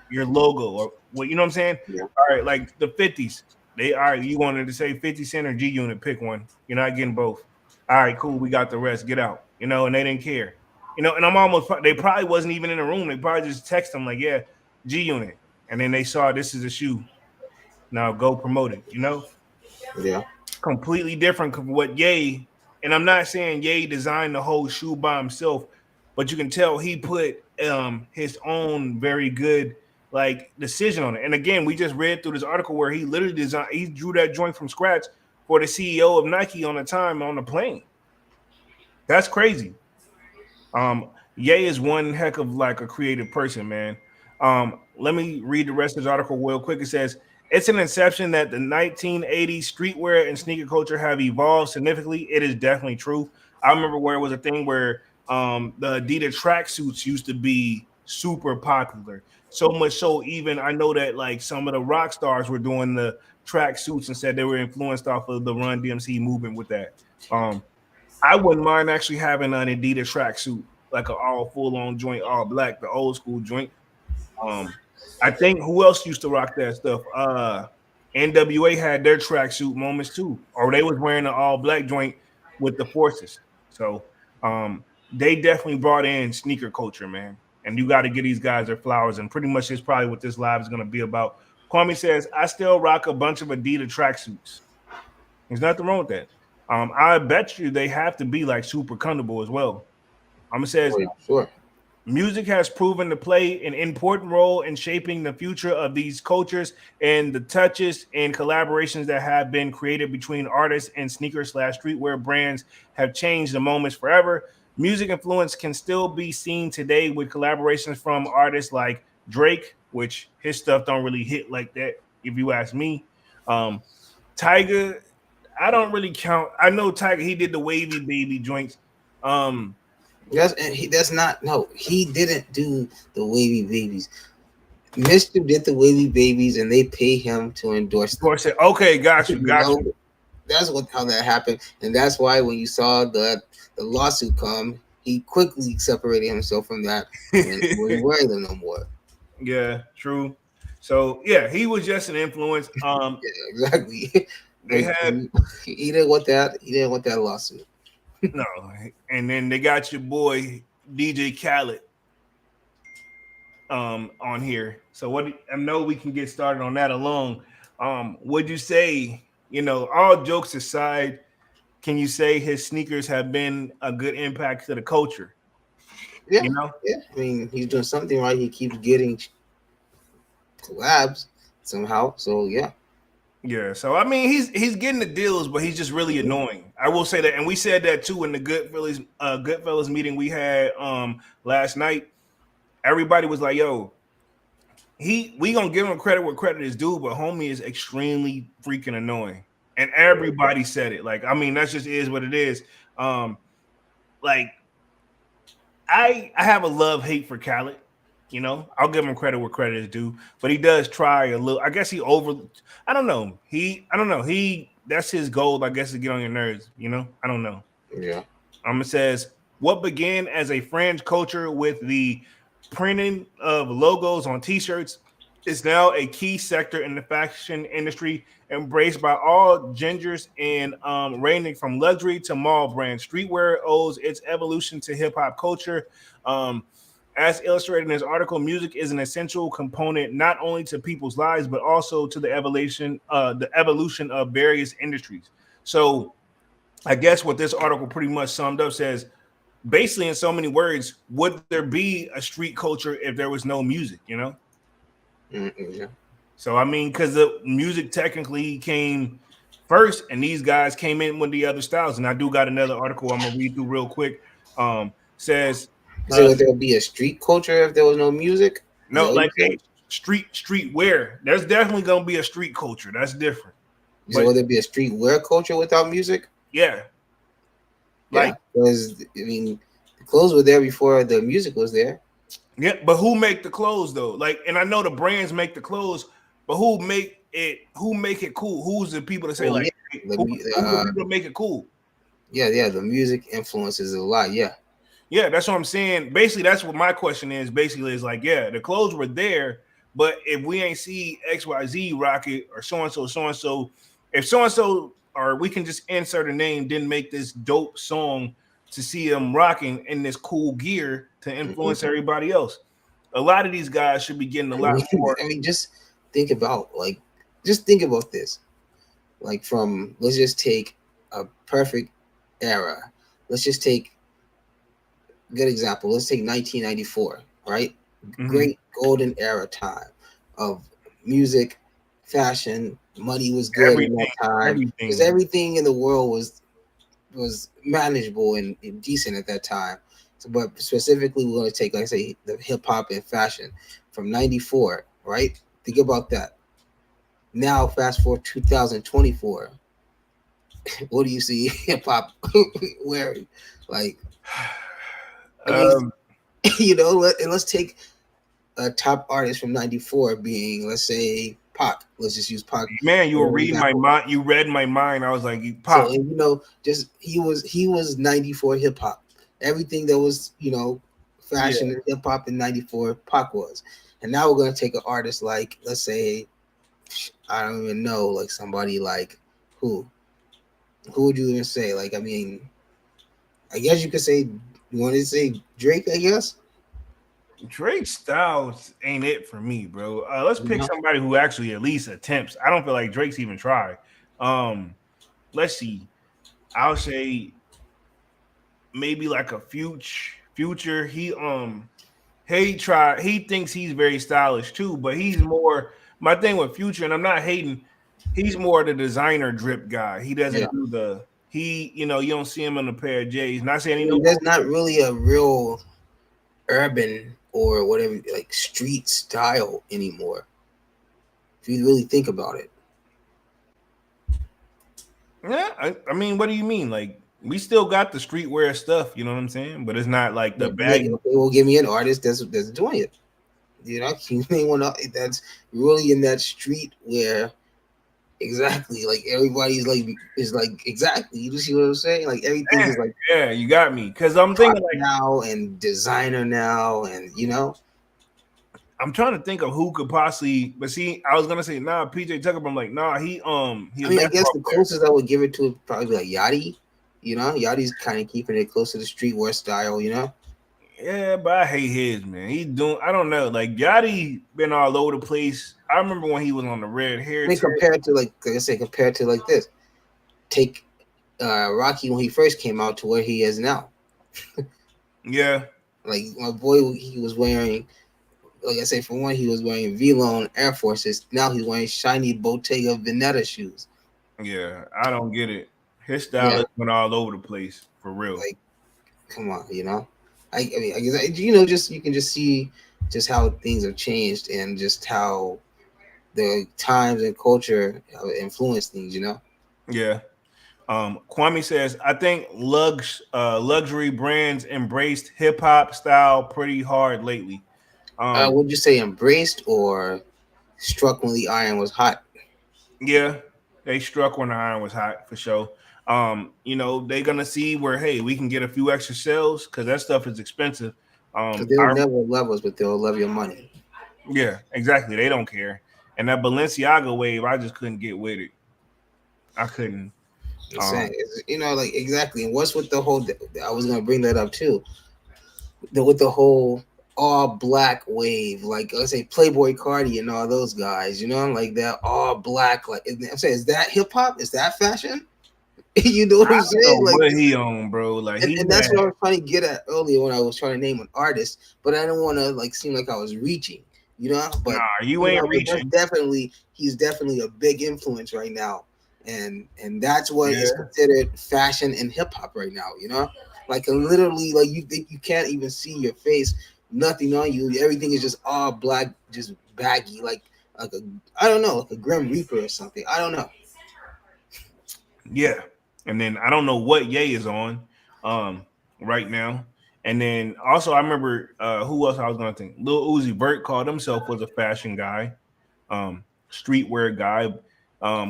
your logo, or what, you know what I'm saying? Yeah. All right, like the 50s. All right, you wanted to say 50 Cent or G Unit, pick one. You're not getting both. All right, cool. We got the rest. Get out. You know, and they didn't care. You know, and they probably wasn't even in the room. They probably just text them like, yeah, G Unit. And then they saw this is a shoe. Now go promote it, you know? Yeah. Completely different from what Ye, and I'm not saying Ye designed the whole shoe by himself, but you can tell he put his own very good like decision on it. And again, we just read through this article where he literally he drew that joint from scratch for the CEO of Nike on the time on the plane. That's crazy. Ye is one heck of like a creative person, man. Let me read the rest of this article real quick. It says it's an inception that the 1980s streetwear and sneaker culture have evolved significantly. It is definitely true. I remember where it was a thing where the Adidas tracksuits used to be super popular. So much so, even I know that like some of the rock stars were doing the tracksuits and said they were influenced off of the Run DMC movement with that. I wouldn't mind actually having an Adidas tracksuit, like an all full-on joint, all black, the old school joint. I think who else used to rock that stuff? NWA had their tracksuit moments too, or they was wearing an all black joint with the forces. So they definitely brought in sneaker culture, man. And you got to give these guys their flowers. And pretty much is probably what this live is going to be about. Kwame says, I still rock a bunch of Adidas tracksuits. There's nothing wrong with that. I bet you they have to be like super comfortable as well. Says, Oh, yeah, sure. Music has proven to play an important role in shaping the future of these cultures, and the touches and collaborations that have been created between artists and sneaker/streetwear brands have changed the moments forever. Music influence can still be seen today with collaborations from artists like Drake, which his stuff don't really hit like that, if you ask me. Um, Tiger, I don't really count. I know Tiger, he did the wavy baby joints. Um, He didn't do the wavy babies. Mister did the wavy babies, and they pay him to endorse of them. course, okay, got you. That's how that happened, and that's why when you saw the lawsuit come, he quickly separated himself from that and wasn't wearing them no more. Yeah, true. So yeah, he was just an influence. Yeah, exactly. They had he didn't want that. He didn't want that lawsuit. no, and then they got your boy DJ Khaled on here. So what I know we can get started on that alone. Would you say, all jokes aside, can you say his sneakers have been a good impact to the culture? Yeah, yeah. I mean, he's doing something right. He keeps getting collabs somehow. So yeah. Yeah, so I mean, he's getting the deals, but he's just really annoying. I will say that, and we said that too in the Goodfellas meeting we had last night. Everybody was like, "Yo, we gonna give him credit where credit is due, but homie is extremely freaking annoying." And everybody said it. Like, I mean, that just is what it is. Like, I have a love-hate for Khaled. I'll give him credit where credit is due, but he does try a little. I guess I don't know. That's his goal, I guess, to get on your nerves. I don't know. Yeah. It says, what began as a fringe culture with the printing of logos on T-shirts is now a key sector in the fashion industry, embraced by all genders and ranging from luxury to mall brands. Streetwear owes its evolution to hip-hop culture. As illustrated in this article, music is an essential component not only to people's lives, but also to the evolution of various industries. So I guess what this article pretty much summed up says, basically in so many words, would there be a street culture if there was no music, Yeah. So, I mean, because the music technically came first and these guys came in with the other styles. And I do got another article I'm going to read through real quick. Says, so would there be a street culture if there was no music? No, like streetwear. There's definitely gonna be a street culture. That's different. So would there be a streetwear culture without music? Yeah. Because I mean, the clothes were there before the music was there. Yeah, but who make the clothes though? Like, and I know the brands make the clothes, but who make it? Who make it cool? Who's the people that say who make it cool? Yeah. The music influences a lot. Yeah. Yeah, that's what I'm saying. Basically, that's what my question is. Basically, is like, yeah, the clothes were there, but if we ain't see XYZ rocket or so and so, if so and so, or we can just insert a name, didn't make this dope song to see them rocking in this cool gear to influence everybody else. A lot of these guys should be getting a lot more. I mean, just think about this. Like, let's just take a perfect era. Let's just take good example. Let's take 1994, right? Mm-hmm. Great golden era time of music, fashion, money was good in that time because everything in the world was manageable and decent at that time. So, but specifically, we're going to take, like I say, the hip hop and fashion from 94, right? Think about that. Now, fast forward 2024. What do you see hip hop wearing? Like, let's take a top artist from 94 being, let's say, Pac. Let's just use Pac. Man, you were reading my mind. You read my mind. I was like, Pac. So, he was 94 hip hop. Everything that was, fashion and hip hop in 94, Pac was. And now we're gonna take an artist like, let's say, I don't even know, like somebody like who would you even say? Like, I mean, I guess you could say. You want to say Drake, I guess? Drake's styles ain't it for me, bro. Let's pick somebody who actually at least attempts. I don't feel like Drake's even tried. Let's see. I'll say maybe like a future. he thinks he's very stylish too, but he's more my thing with Future, and I'm not hating, he's more the designer drip guy. He Yeah. doesn't do the you don't see him in a pair of J's. Not saying he I no mean, there's not really a real urban or whatever like street style anymore. If you really think about it. Yeah, I mean, what do you mean? Like we still got the streetwear stuff, you know what I'm saying? But it's not like the bag. Okay, well, give me an artist that's doing it. You know, can you name one that's really in that street where exactly like everybody's like is like exactly. You see what I'm saying? Like everything is like Yeah, you got me. Because I'm thinking like now and designer now, and you know. I'm trying to think of who could possibly, but see, I was gonna say PJ Tucker, but I'm like, he I mean, I guess the closest I would give it to would probably be like Yachty. You know, Yachty's kind of keeping it close to the streetwear style. You know. Yeah, but I hate his man. He's doing, I don't know, like Yachty been all over the place. I remember when he was on the red hair. I mean, compared to like I said, compared to like this, take Rocky when he first came out to where he is now. Yeah. Like my boy, he was wearing, like I say, for one, he was wearing V-Lone Air Forces. Now he's wearing shiny Bottega Veneta shoes. Yeah, I don't get it. His style has been all over the place for real. Like, come on, you know. I mean, I guess you know, just you can just see just how things have changed and just how the times and culture have influenced things. You know. Yeah. Kwame says, I think luxury brands embraced hip hop style pretty hard lately. Would you say embraced or struck when the iron was hot? Yeah, they struck when the iron was hot for sure. You know, they're gonna see where hey, we can get a few extra sales because that stuff is expensive. They'll never love us, but they'll love your money. Yeah, exactly. They don't care. And that Balenciaga wave, I just couldn't get with it. I couldn't. I'm saying, you know, like exactly. And what's with the whole? I was gonna bring that up too. With the whole all black wave, like let's say Playboy Cardi and all those guys, you know, like that all black. Like I'm saying, is that hip hop? Is that fashion? You know what I'm saying? Like what he on, bro? Like, and that's what I was trying to get at earlier when I was trying to name an artist, but I didn't want to like seem like I was reaching, you know. But you ain't reaching. He's definitely a big influence right now, and that's what is considered fashion and hip hop right now, you know. Like literally, like you can't even see your face, nothing on you. Everything is just all black, just baggy, like a I don't know, like a Grim Reaper or something. I don't know. Yeah. And then I don't know what Ye is on right now. And then also I remember who else I was gonna think. Lil Uzi Vert called himself was a fashion guy, streetwear guy.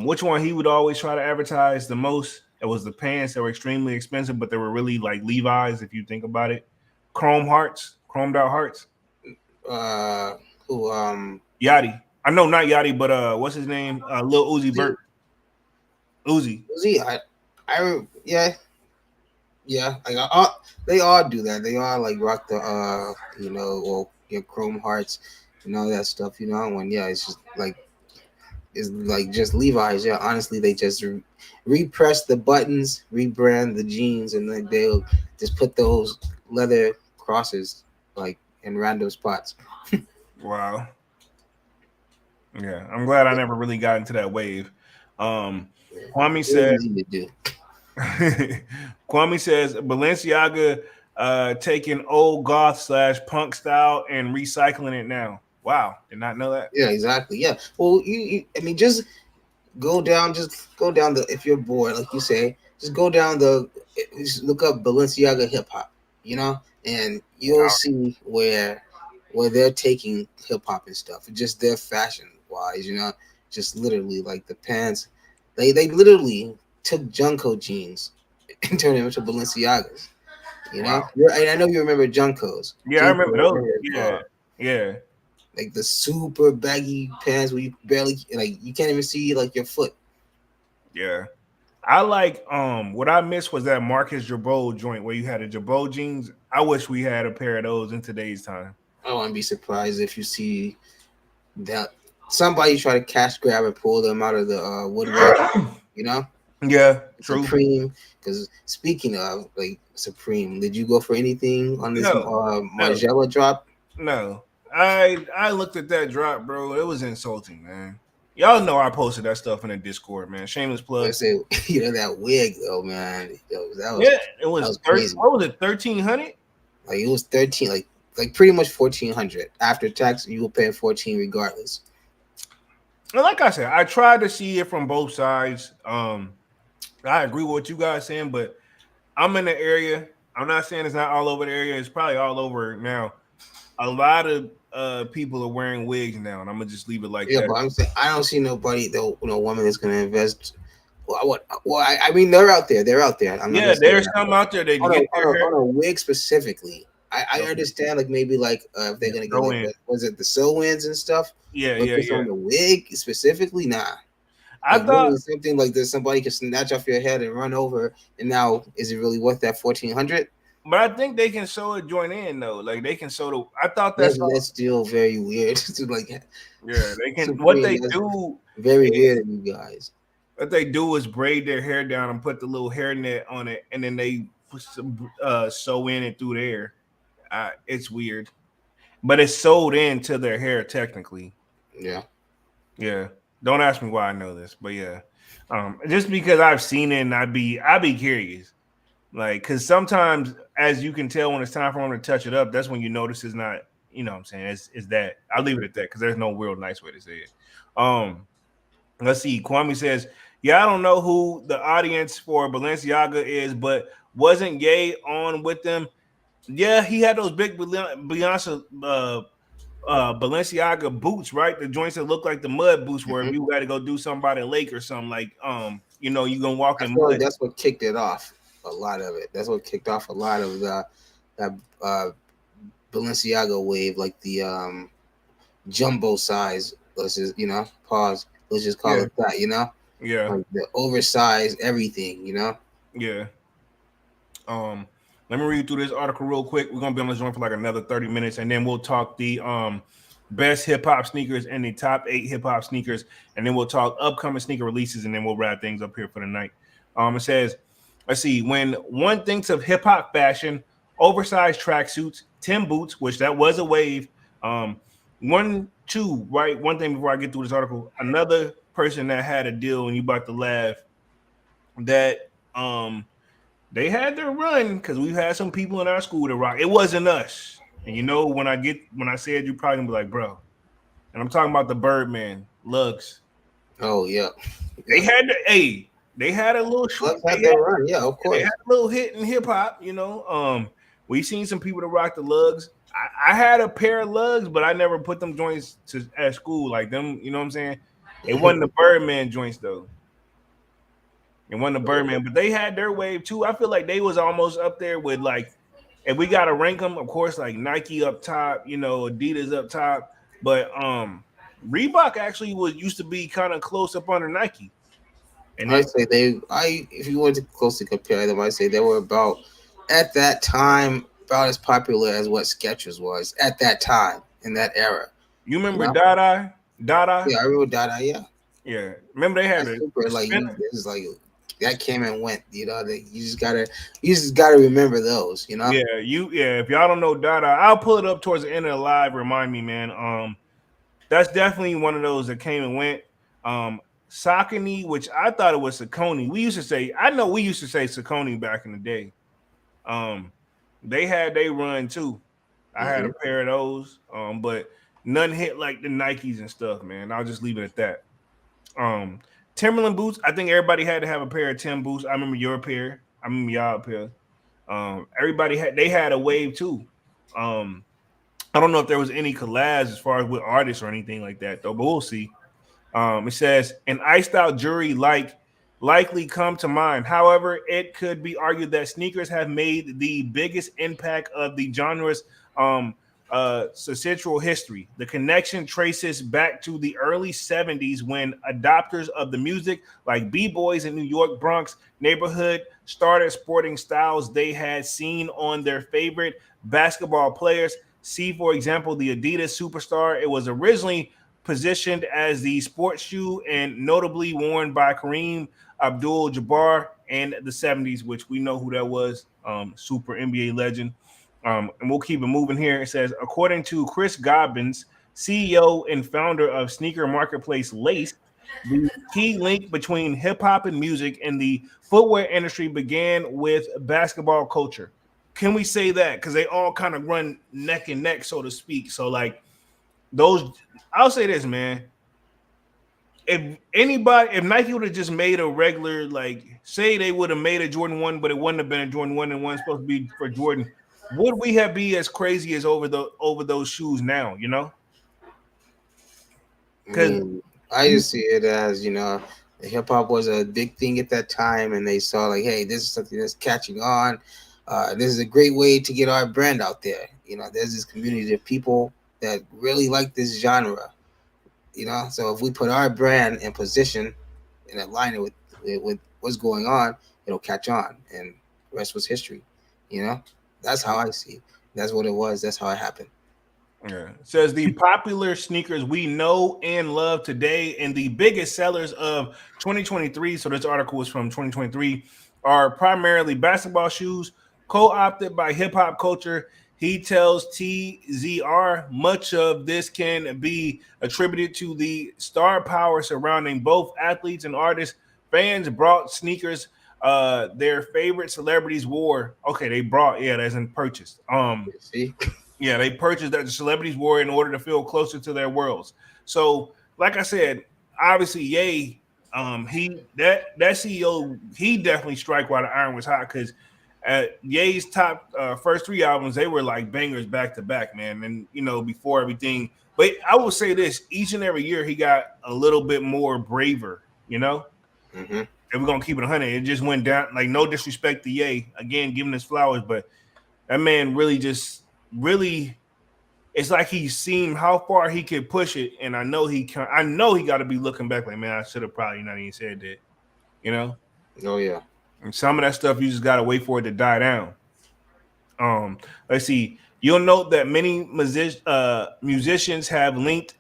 Which one he would always try to advertise the most? It was the pants that were extremely expensive, but they were really like Levi's if you think about it. Chromed out hearts. Who Yachty. I know not Yachty, but what's his name? Lil Uzi Vert. Uzi. Yeah. Like they all do that. They all like rock the you know, or your chrome hearts and all that stuff. You know, when it's just Levi's. Yeah, honestly, they just repress the buttons, rebrand the jeans, and then they'll just put those leather crosses like in random spots. Wow. Yeah, I'm glad I never really got into that wave. Kwame said. Kwame says Balenciaga taking old goth / punk style and recycling it now. Wow, did not know that. Yeah, exactly. Yeah. Well, I mean, just go down the if you're bored, like you say, just look up Balenciaga hip hop, you know, and you'll see where they're taking hip hop and stuff. Just their fashion wise, you know, just literally like the pants. They literally took Junko jeans and turned them into Balenciagas. You know, and I know you remember Junkos. Yeah, I remember those. Yeah. Like the super baggy pants where you barely you can't even see like your foot. Yeah. I like what I missed was that Marcus Jabot joint where you had a Jabot jeans. I wish we had a pair of those in today's time. I wouldn't be surprised if you see that somebody try to cash grab and pull them out of the woodwork, you know? Yeah, true. Supreme, because speaking of like Supreme, did you go for anything on this Margiela drop? No. I looked at that drop, bro. It was insulting, man. Y'all know I posted that stuff in the Discord, man. Shameless I plug. say, that wig though, man. That was Yeah, it that was was 30. crazy. What was it? 1,300. Like it was 13, like pretty much 1,400 after tax. You were paying 14 regardless. And like I said, I tried to see it from both sides. I agree with what you guys saying, but I'm in the area. I'm not saying it's not all over the area. It's probably all over now. A lot of people are wearing wigs now, and I'm gonna just leave it like Yeah, that. but I'm saying I don't see nobody though. No woman that's gonna invest. I mean, they're out there. They're out there. I'm not Yeah, gonna say there's that. some out there that On get their hair. a wig specifically. I Okay. understand like maybe like if they're gonna get Throw like in. was it the sew-ins and stuff? Yeah, But yeah, just yeah. on the wig specifically, nah. I Like thought, literally something like this, somebody can snatch off your head and run over, and now is it really worth that 1,400? but I think they can sew it joint in though. Like they can sew the. I thought That's that's all. still very weird. To like Yeah, they can. What Supreme, they that's do very is weird of you guys. what they do is braid their hair down and put the little hair net on it, and then they put some, sew in it through there. It's weird, but it's sewed into their hair technically. Yeah. Yeah. Don't ask me why I know this, but yeah. Just because I've seen it and I'd be curious. Like, cause sometimes as you can tell when it's time for them to touch it up, that's when you notice it's not, what I'm saying? It's that. I'll leave it at that because there's no real nice way to say it. Um, let's see. Kwame says, yeah, I don't know who the audience for Balenciaga is, but wasn't Ye on with them? Yeah, he had those big Beyonce Balenciaga boots, right? The joints that look like the mud boots, where if Mhm. you got to go do something by the lake or something, like you gonna walk I in feel like mud. that's what kicked it off. A lot of it. That's what kicked off a lot of that Balenciaga wave, like the jumbo size. Let's just pause. Let's just call Yeah, it that. yeah, Like the oversized everything. yeah. Let me read through this article real quick. We're gonna be on this joint for like another 30 minutes, and then we'll talk the best hip hop sneakers and the top 8 hip hop sneakers, and then we'll talk upcoming sneaker releases, and then we'll wrap things up here for the night. It says, let's see, when one thinks of hip hop fashion, oversized tracksuits, Tim boots, which that was a wave. Right? One thing before I get through this article, another person that had a deal, and you about to laugh, that they had their run because we've had some people in our school that rock. It wasn't us. And when I said, you probably gonna be like, bro. And I'm talking about the Birdman lugs. Oh yeah. They had they had a little Let's have that run. Yeah, of they course. had a little hit in hip hop, We've seen some people that rock the lugs. I had a pair of lugs, but I never put them joints at school like them, you know what I'm saying? It wasn't the Birdman joints though. It wasn't the Birdman, but they had their wave too. I feel like they was almost up there with like, if we gotta rank them, of course, like Nike up top, Adidas up top, but Reebok actually used to be kind of close up under Nike. And then, I'd say if you wanted to closely compare them, I'd say they were about at that time about as popular as what Skechers was at that time in that era. you remember know? Dada? Dada? Yeah, I remember Dada. Yeah, Yeah. Remember they had that's a super. Like spinner? it's like that came and went. You just gotta remember those. Yeah, if y'all don't know Dada, I'll pull it up towards the end of the live. Remind me, man. That's definitely one of those that came and went. Saucony, which I thought it was Saucony. We used to say Saucony back in the day. They had they run too. I had a pair of those, but none hit like the Nikes and stuff, man. I'll just leave it at that. Timberland boots. I think everybody had to have a pair of Tim boots. I remember your pair. I remember y'all pair. Everybody had a wave too. I don't know if there was any collabs as far as with artists or anything like that though, but we'll see. It says an iced out jury likely come to mind. However, it could be argued that sneakers have made the biggest impact of the genre's central history. The connection traces back to the early 70s when adopters of the music, like b-boys in New York Bronx neighborhood, started sporting styles they had seen on their favorite basketball players. See, for example, the Adidas Superstar. It was originally positioned as the sports shoe and notably worn by Kareem Abdul-Jabbar in the 70s, which we know who that was, super NBA legend. And we'll keep it moving here. It says, according to Chris Gobbins, CEO and founder of sneaker marketplace Lace, the key link between hip hop and music and the footwear industry began with basketball culture. Can we say that? Because they all kind of run neck and neck, so to speak. So, like, those, I'll say this, man. If Nike would have just made a regular, like, say they would have made a Jordan 1, but it wouldn't have been a Jordan 1 and one supposed to be for Jordan, would we have be as crazy as over those shoes now, you know? Because I just see it as, hip hop was a big thing at that time, and they saw like, hey, this is something that's catching on. This is a great way to get our brand out there. There's this community of people that really like this genre. So if we put our brand in position and align it with what's going on, it'll catch on, and the rest was history. That's how I see it. That's what it was. That's how it happened. Yeah. It says the popular sneakers we know and love today and the biggest sellers of 2023, so this article is from 2023, are primarily basketball shoes co-opted by hip-hop culture. He tells TZR much of this can be attributed to the star power surrounding both athletes and artists. Fans brought sneakers their favorite celebrities wore. Okay, they brought, that's in purchased. See? Yeah, they purchased that the celebrities wore in order to feel closer to their worlds. So, like I said, obviously, Ye, that CEO, he definitely strike while the iron was hot, because Ye's top first 3 albums, they were like bangers back to back, man. And before everything, but I will say this: each and every year, he got a little bit more braver, Mm-hmm. And we're gonna keep it 100. It just went down. Like, no disrespect to Ye, again, giving his flowers, but that man really, it's like he's seen how far he could push it, and I know he got to be looking back like, man, I should have probably not even said that, Oh yeah. And some of that stuff you just got to wait for it to die down. Let's see. You'll note that many musicians have inked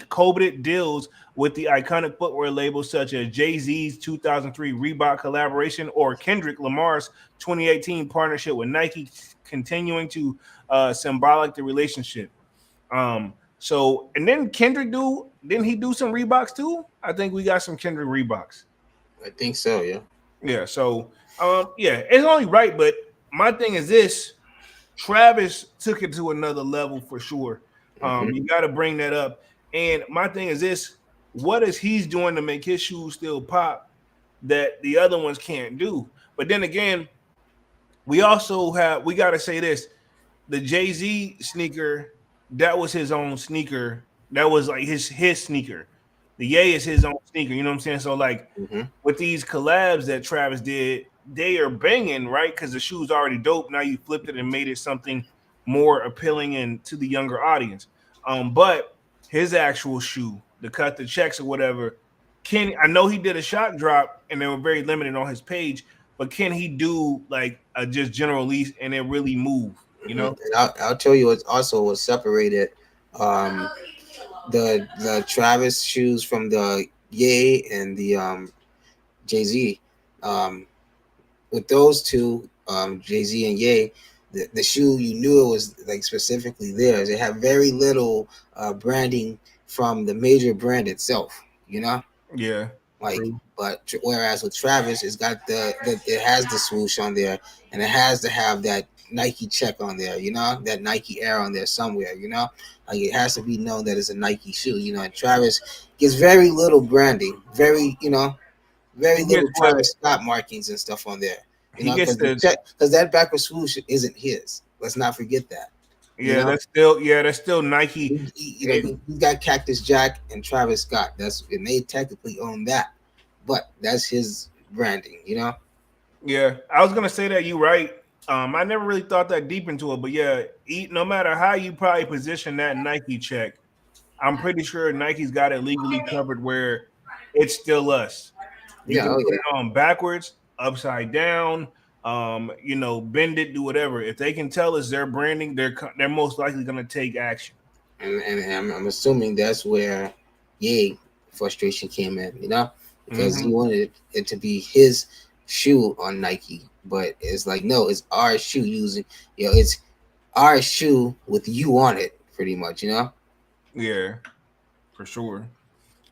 coveted deals with the iconic footwear labels, such as Jay-Z's 2003 Reebok collaboration or Kendrick Lamar's 2018 partnership with Nike, continuing to symbolic the relationship. So, and then Kendrick didn't he do some Reeboks too? I think we got some Kendrick Reeboks. I think so, yeah. Yeah, so it's only right, but my thing is this: Travis took it to another level for sure. You got to bring that up. And my thing is this: what is he's doing to make his shoes still pop that the other ones can't do? But then again, we got to say this: the Jay-Z sneaker, that was his own sneaker. That was like his sneaker. The Ye is his own sneaker. You know what I'm saying? So, like, with these collabs that Travis did, they are banging, right? Because the shoe's already dope. Now you flipped it and made it something more appealing and to the younger audience. But his actual shoe, the cut the checks or whatever, I know he did a shock drop and they were very limited on his page, but can he do like a just general release and it really move? And I'll tell you, it also was separated. The Travis shoes from the Ye and the Jay-Z. With those two, Jay-Z and Ye, the shoe, you knew it was like specifically theirs. It had very little branding from the major brand itself, Yeah. Like, but whereas with Travis, it's got it has the swoosh on there, and it has to have that Nike check on there, that Nike Air on there somewhere, like it has to be known that it's a Nike shoe, and Travis gets very little branding, very little Travis Scott markings and stuff on there, because that backward swoosh isn't his. Let's not forget that. That's still Nike. He got Cactus Jack and Travis Scott. And they technically own that, but that's his branding, Yeah, I was gonna say that. You right. I never really thought that deep into it, but no matter how you probably position that Nike check, I'm pretty sure Nike's got it legally covered where it's still us. You can put it on backwards, upside down, bend it, do whatever. If they can tell us their branding, they're most likely going to take action. And I'm assuming that's where Ye frustration came in, because he wanted it to be his shoe on Nike, but it's like no, it's our shoe using, it's our shoe with you on it, pretty much, Yeah, for sure.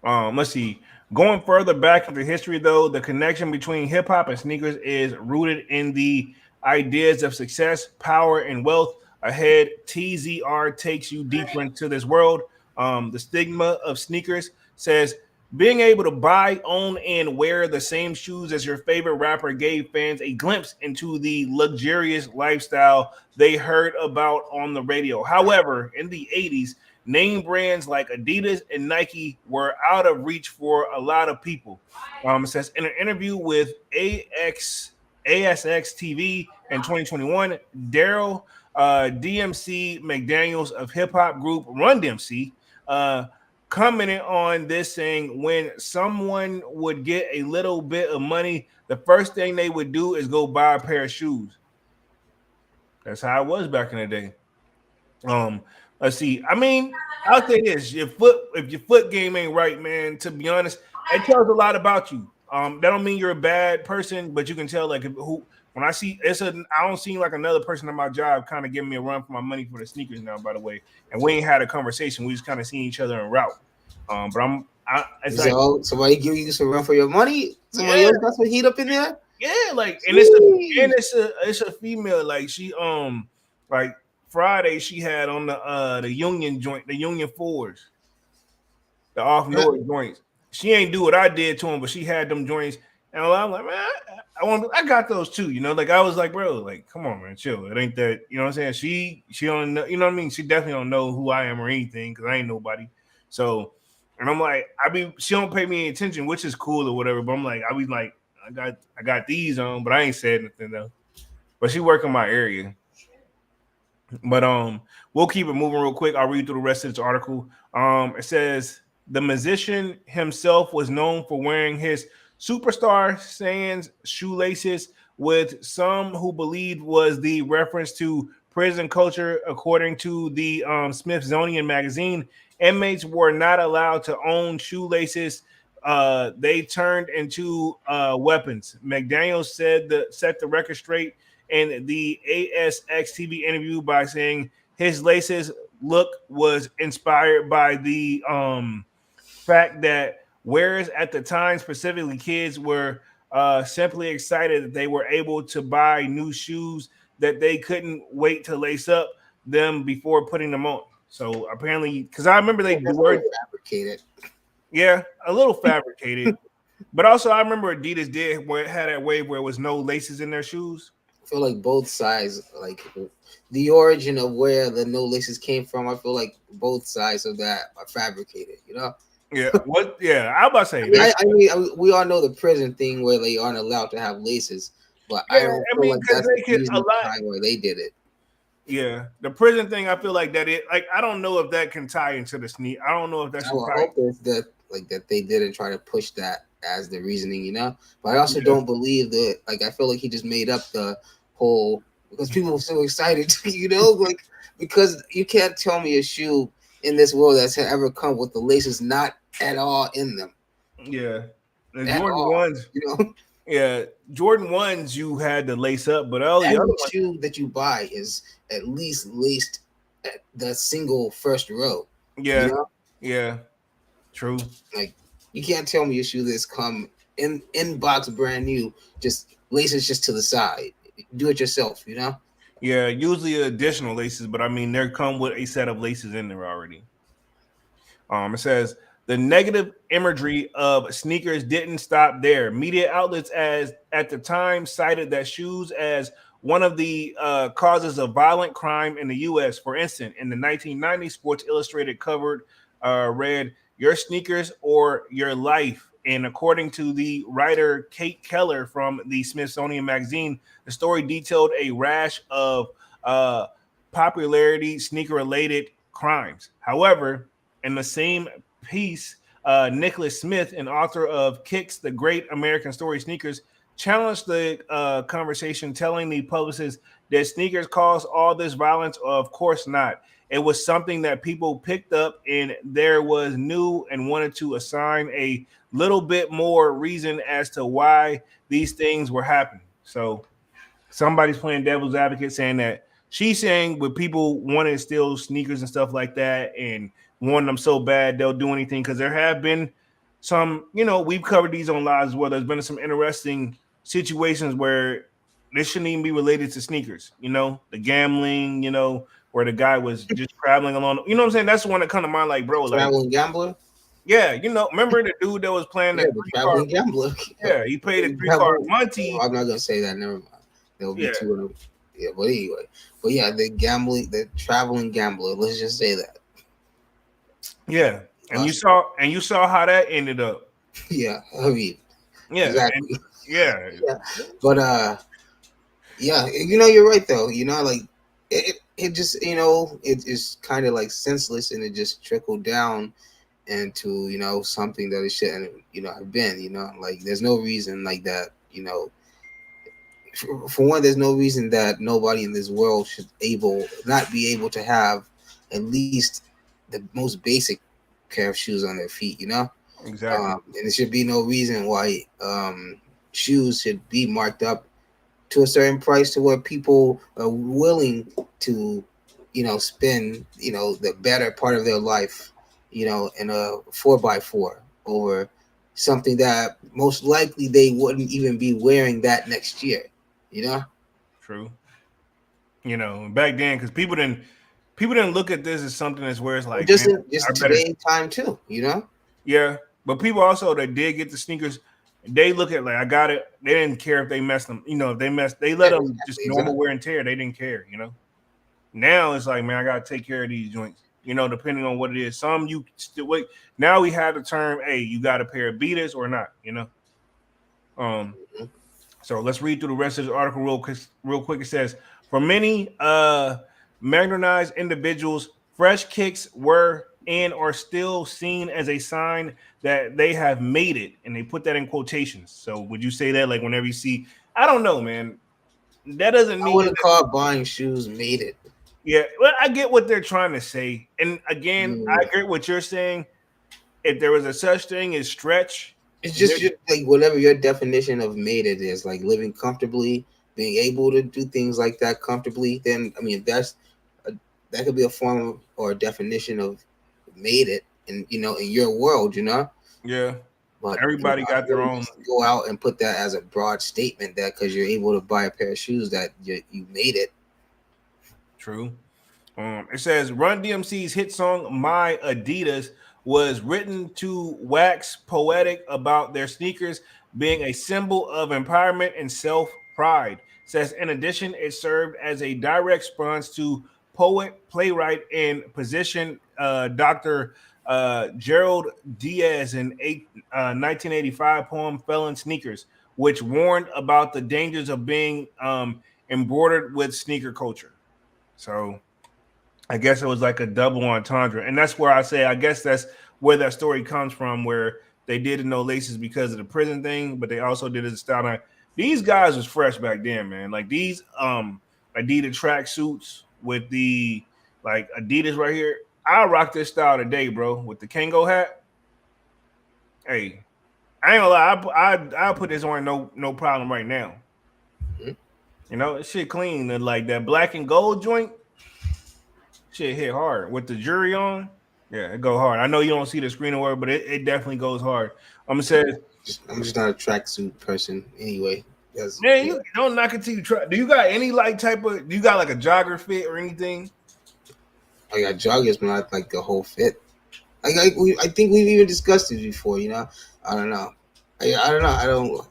Let's see. Going further back into history, though, the connection between hip hop and sneakers is rooted in the ideas of success, power, and wealth. Ahead, TZR takes you deeper into this world. The stigma of sneakers says being able to buy, own, and wear the same shoes as your favorite rapper gave fans a glimpse into the luxurious lifestyle they heard about on the radio. However, in the 80s, name brands like Adidas and Nike were out of reach for a lot of people. It says in an interview with ASX TV in 2021, Daryl DMC McDaniels of hip hop group Run DMC commented on this, saying when someone would get a little bit of money, the first thing they would do is go buy a pair of shoes. That's how it was back in the day. Let's see. I mean, I'll say this: if your foot game ain't right, man, to be honest, it tells a lot about you. That don't mean you're a bad person, but you can tell like when I see I don't see like another person at my job kind of giving me a run for my money for the sneakers now, by the way. And we ain't had a conversation. We just kind of seen each other en route. But it's like, so somebody give you some run for your money. Somebody else got some heat up in there. Yeah, like, and it's a female. Like she like Friday she had on the Union joint, the Union 4s, the off North joints. She ain't do what I did to him, but she had them joints, and I'm like, man, I got those too. Like I was like, bro, like, come on, man, chill. It ain't that, you know what I'm saying? She don't know, you know what I mean? She definitely don't know who I am or anything because I ain't nobody. So, and I'm like, she don't pay me any attention, which is cool or whatever. But I'm like, I be like, I got these on, but I ain't said anything though. But she work in my area. But we'll keep it moving real quick. I'll read through the rest of this article. It says the musician himself was known for wearing his superstar sans shoelaces, with some who believed was the reference to prison culture. According to the Smithsonian magazine, inmates were not allowed to own shoelaces. They turned into weapons. McDaniel set the record straight in the ASX TV interview by saying his laces look was inspired by the fact that wearers at the time, specifically kids, were simply excited that they were able to buy new shoes that they couldn't wait to lace up them before putting them on. So apparently, because I remember they were fabricated. Yeah, a little fabricated. But also, I remember Adidas had that wave where it was no laces in their shoes. I feel like both sides, like the origin of where the no laces came from, I feel like both sides of that are fabricated, Yeah, I'm about to say. I mean, we all know the prison thing where they aren't allowed to have laces, but I don't feel like that's the time where they did it. Yeah, the prison thing, I feel like I don't know if that can tie into the sneak. I don't know if that's. I hope that they didn't try to push that as the reasoning, But I also don't believe that. Like, I feel like he just made up the whole because people were so excited, like because you can't tell me a shoe in this world that's ever come with the laces not at all in them. Yeah, the Jordan ones, Yeah, Jordan 1s you had to lace up, but all the other shoe that you buy is at least laced at the single first row. Yeah, yeah, true. Like you can't tell me a shoe that's come in box brand new, just laces just to the side. Do it yourself, Yeah, usually additional laces, but I mean they come with a set of laces in there already. It says the negative imagery of sneakers didn't stop there. Media outlets at the time cited that shoes as one of the causes of violent crime in the U.S. For instance, in the 1990s, Sports Illustrated covered read "Your sneakers or your life." And according to the writer Kate Keller from the Smithsonian magazine, the story detailed a rash of popularity sneaker-related crimes. However, in the same piece, Nicholas Smith, an author of Kicks, the Great American Story Sneakers, challenged the conversation, telling the publicist that sneakers cause all this violence. Of course not. it was something that people picked up, and there was new and wanted to assign a little bit more reason as to why these things were happening. So somebody's playing devil's advocate, saying that she's saying with people wanting to steal sneakers and stuff like that and wanting them so bad they'll do anything, because there have been some, we've covered these on lives as well. There's been some interesting situations where this shouldn't even be related to sneakers, the gambling, where the guy was just traveling along. You know what I'm saying? That's the one that come to mind, like, bro, like Traveling gambler. yeah, remember the dude that was playing the traveling gambler. Yeah, he paid a 3-card Monty. I'm not gonna say that. Never mind. There'll be two of them. Yeah, but anyway, the traveling gambler. Let's just say that. Yeah, and you saw how that ended up. Yeah, I mean, yeah, exactly. Yeah, but yeah, you're right though. Like it just it is kind of like senseless, and it just trickled down into something that it shouldn't have been. Like there's no reason like that. For one, there's no reason that nobody in this world should not be able to have at least the most basic pair of shoes on their feet. Exactly. And there should be no reason why shoes should be marked up to a certain price to where people are willing to, spend, the better part of their life, in a 4x4 over something that most likely they wouldn't even be wearing that next year. True. Back then, because people didn't look at this as something that's where it's like just today's time too. Yeah, but people also that did get the sneakers, they look at like I got it. They didn't care if they messed them. If they messed, they let them just normal wear and tear. They didn't care. Now it's like, man, I gotta take care of these joints. Depending on what it is. Some you still wait. Now we have the term, hey, you got a pair of beaters or not. So let's read through the rest of the article real quick. It says, for many marginalized individuals, fresh kicks were and are still seen as a sign that they have made it, and they put that in quotations. So would you say that, like, whenever you see, I don't know, man, that doesn't mean I wouldn't call buying shoes made it. Yeah, well, I get what they're trying to say, and again, I agree with what you're saying. If there was a such thing as stretch. It's just like whatever your definition of made it is, like living comfortably, being able to do things like that comfortably. Then, I mean, that could be a form of, or a definition of made it, in your world, Yeah. But everybody got their own. Go out and put that as a broad statement that because you're able to buy a pair of shoes that you made it. True. It says Run DMC's hit song "My Adidas" was written to wax poetic about their sneakers being a symbol of empowerment and self-pride. Says in addition, it served as a direct response to poet, playwright, and physician Dr. Gerald Diaz in 1985 poem "Felon Sneakers," which warned about the dangers of being embroidered with sneaker culture. So I guess it was like a double entendre. And that's where I say, I guess that's where that story comes from, where they did no laces because of the prison thing, but they also did it as a style. Now, these guys was fresh back then, man. Like these Adidas track suits with the like Adidas right here. I rock this style today, bro, with the Kango hat. Hey, I ain't gonna lie, I'll put this on no problem right now. Shit clean. And like that black and gold joint, shit hit hard with the jury on. Yeah, it go hard. I know you don't see the screen or whatever, but it definitely goes hard. I'm just not a tracksuit person anyway. You don't knock it till you try. Do you got any like type of? Do you got like a jogger fit or anything? I got joggers, but not like the whole fit. I think we've even discussed it before. I don't know. I don't know. I don't.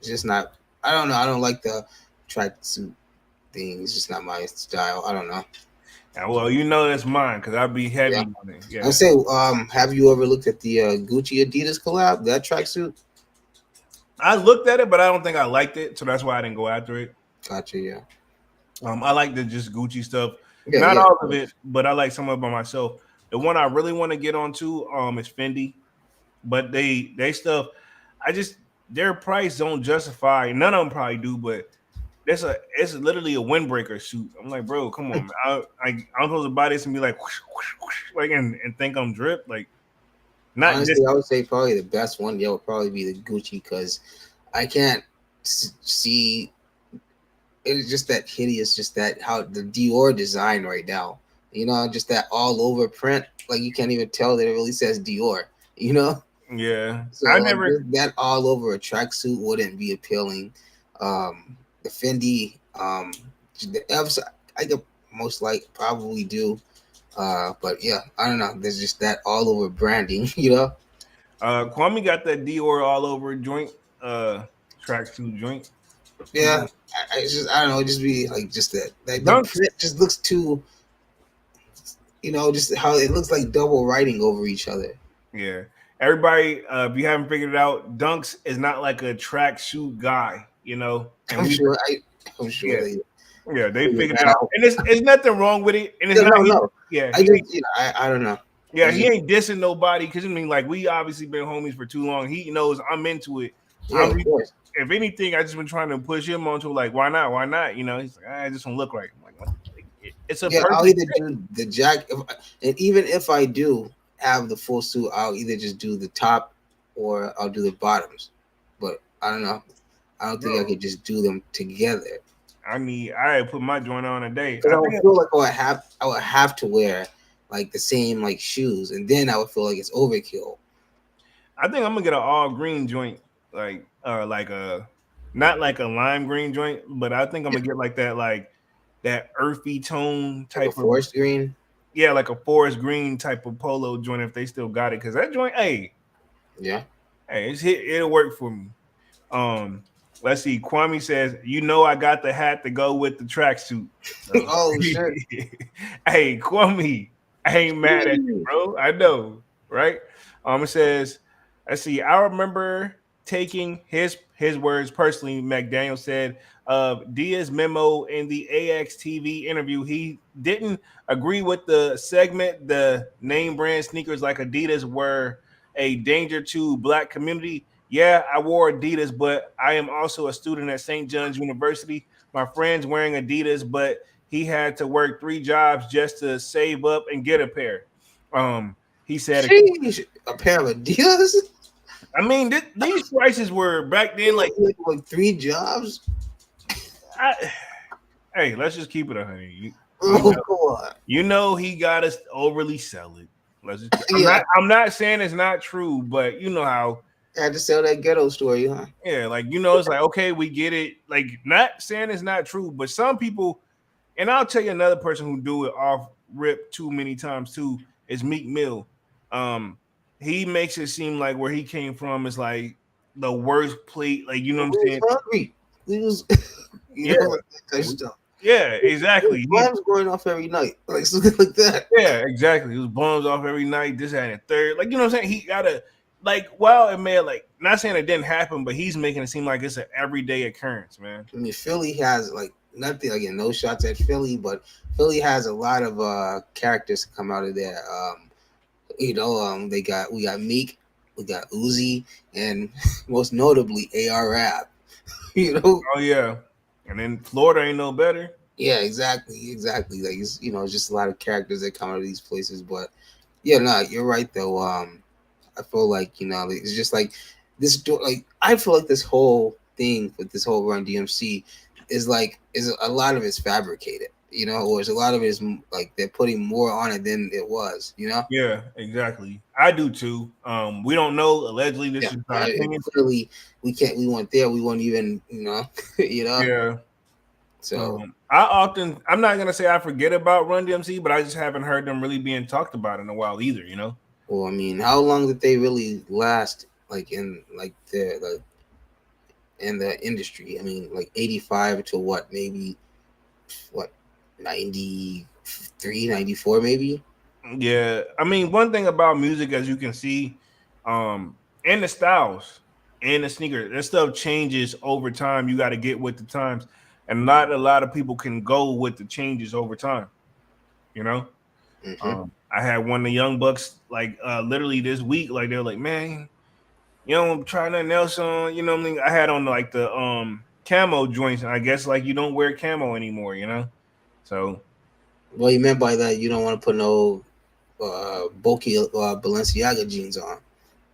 It's just not. I don't know. I don't like the tracksuit thing. It's just not my style. I don't know. Well, that's mine because I'd be heavy on it. Yeah. I say, have you ever looked at the Gucci Adidas collab? That tracksuit? I looked at it, but I don't think I liked it, so that's why I didn't go after it. Gotcha. Yeah. I like the just Gucci stuff. Not all of it, but I like some of it by myself. The one I really want to get onto is Fendi, but they stuff. Their price don't justify. None of them probably do, but it's literally a windbreaker suit. I'm like, bro, come on, man. I'm supposed to buy this and be like, whoosh, whoosh, whoosh, like, and think I'm drip, like, not Honestly, just I would say probably the best one. Yeah, would probably be the Gucci because I can't see. It's just that hideous, just that how the Dior design right now. You know, just that all over print. Like you can't even tell that it really says Dior. You know, yeah. so I like never. that all over a tracksuit wouldn't be appealing. The Fendi, the F's, I could most like probably do. But yeah, I don't know. There's just that all over branding. You know. Kwame got that Dior all over joint, tracksuit joint. Yeah, it's just I don't know, it just be like just that like the Dunks, print just looks too, you know, just how it looks like double writing over each other. yeah. Everybody, if you haven't figured it out, Dunks is not like a tracksuit guy, you know. And I'm we, sure I'm sure yeah, they yeah, they figured figured it that out, out. and it's nothing wrong with it, and it's Yeah, not. no, no. Yeah, I just I don't know. yeah, I he just, ain't dissing nobody because I mean, like we obviously been homies for too long. He knows I'm into it. yeah, of course. If anything, I just been trying to push him onto like, why not? Why not? You know, he's like, I just don't look right. I'm like, what? It's a Yeah, perfect I'll either fit. do the jack, and even if I do have the full suit, I'll either just do the top or I'll do the bottoms. But I don't know. I don't think I Bro, could just do them together I put my joint on a day. because I I would think feel like I would have to wear like the same like shoes, and then I would feel like it's overkill. I'm gonna get an all green joint, like a not like a lime green joint, but I think I'm gonna get like that earthy tone Like a type of forest green. yeah, like a forest green type of polo joint if they still got it. Cause that joint, Yeah. it'll work for me. Um, let's see. Kwame says, "You know, I got the hat to go with the tracksuit." So, Oh shit. hey, Kwame, I ain't mad at you, bro. I know, right? It says, "Let's see. I remember taking his words personally." McDaniel said of Dia's memo in the AXTV interview. He didn't agree with the segment. The name brand sneakers like Adidas were a danger to black community. Yeah, I wore Adidas, but I am also a student at St. John's University. My friend's wearing Adidas, but he had to work 3 jobs just to save up and get a pair. He said, Sheesh, a pair of Adidas. I mean, these prices were back then Like 3 jobs. I, hey, let's just keep it 100. Oh god. You know he got us overly sell it. Let's just, Yeah, I'm not saying it's not true, but you know how I had to sell that ghetto story, huh? yeah, like you know, it's like okay, we get it. Like not saying it's not true, but some people, and I'll tell you another person who do it off rip too many times too is Meek Mill. He makes it seem like where he came from is like the worst plate, like you know what I'm We saying? was hungry. We was, Yeah. like that type of stuff. Yeah, exactly. Bombs going off every night, like something like that. Yeah, exactly. He was bums off every night. This had a third. Like, you know what I'm saying? He gotta like while it may have, like not saying it didn't happen, but he's making it seem like it's an everyday occurrence, man. I mean, Philly has like nothing again, no shots at Philly, but Philly has a lot of characters to come out of there. We got Meek, we got Uzi, and most notably AR Rap. You know? Oh yeah. And then Florida ain't no better. Yeah, exactly. Like it's just a lot of characters that come out of these places. But yeah, no, you're right though. I feel like it's just like this. Like I feel like this whole thing with this whole Run DMC is a lot of it's fabricated. Or a lot of it is like they're putting more on it than it was. Yeah, exactly. I do too. We don't know. Allegedly, this is our opinion. Clearly, we can't. We weren't there. We weren't even. Yeah. So I'm not gonna say I forget about Run DMC, but I just haven't heard them really being talked about in a while either. Well, I mean, how long did they really last? In the industry? I mean, like 85 to what? Maybe what? 93, 94 maybe. Yeah, I mean, one thing about music, as you can see, and the styles and the sneakers, that stuff changes over time. You got to get with the times, and not a lot of people can go with the changes over time. Mm-hmm. I had one of the young bucks literally this week, they're like, man, try nothing else on. I had on like the camo joints. And I guess like you don't wear camo anymore, you know. So, Well, you meant by that you don't want to put no bulky Balenciaga jeans on.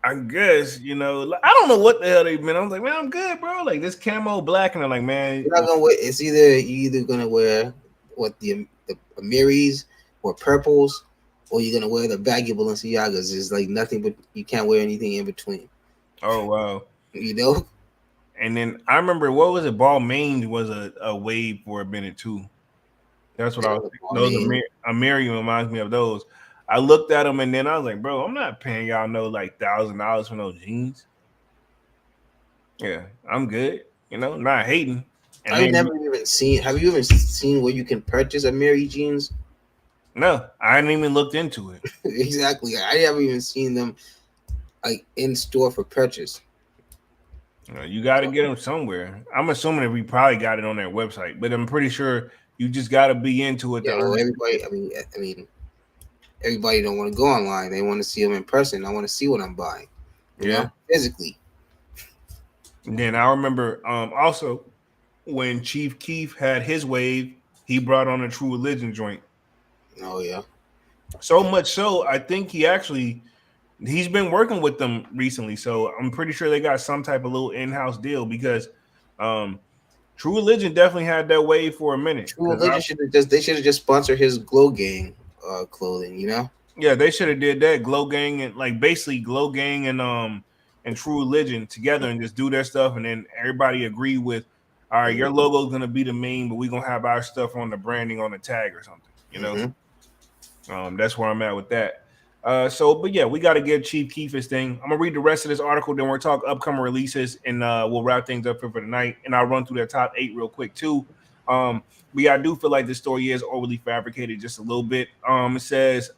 I guess you know. Like, I don't know what the hell they meant. I was like, man, I'm good, bro. Like this camo black, and they're like, man, You're not gonna wear. It's either gonna wear what the Amiris or purples, or you're gonna wear the baggy Balenciagas. It's like nothing but you can't wear anything in between. oh wow. You know. And then I remember what was it? Balmain was a wave for a minute too. That's what I was. Those Amiri reminds me of those. I looked at them and then I was like, bro, I'm not paying y'all no like $1,000 for no jeans. Yeah, I'm good. You know, not hating. And I've never even seen. Have you ever seen where you can purchase Amiri jeans? No, I hadn't even looked into it. Exactly. I haven't even seen them like in store for purchase. You got to get them somewhere. I'm assuming that we probably got it on their website, but I'm pretty sure you just got to be into it. Yeah, well, everybody. I mean, everybody don't want to go online. They want to see them in person. I want to see what I'm buying. You know, physically. And then I remember also when Chief Keef had his wave, he brought on a True Religion joint. Oh yeah. So much so, I think he's been working with them recently. So I'm pretty sure they got some type of little in-house deal because True Religion definitely had that wave for a minute. True Religion should have just sponsored his Glow Gang clothing, you know? Yeah, they should have did that. Glow Gang and like basically Glow Gang and True Religion together and just do their stuff, and then everybody agree with, all right, your logo is gonna be the main, but we're gonna have our stuff on the branding on the tag or something, you know. That's where I'm at with that. But yeah, we got to give Chief Keef his thing. I'm gonna read the rest of this article, then we'll talk upcoming releases, and we'll wrap things up for tonight. And I'll run through their top 8 real quick too. But I do feel like this story is overly fabricated just a little bit. It says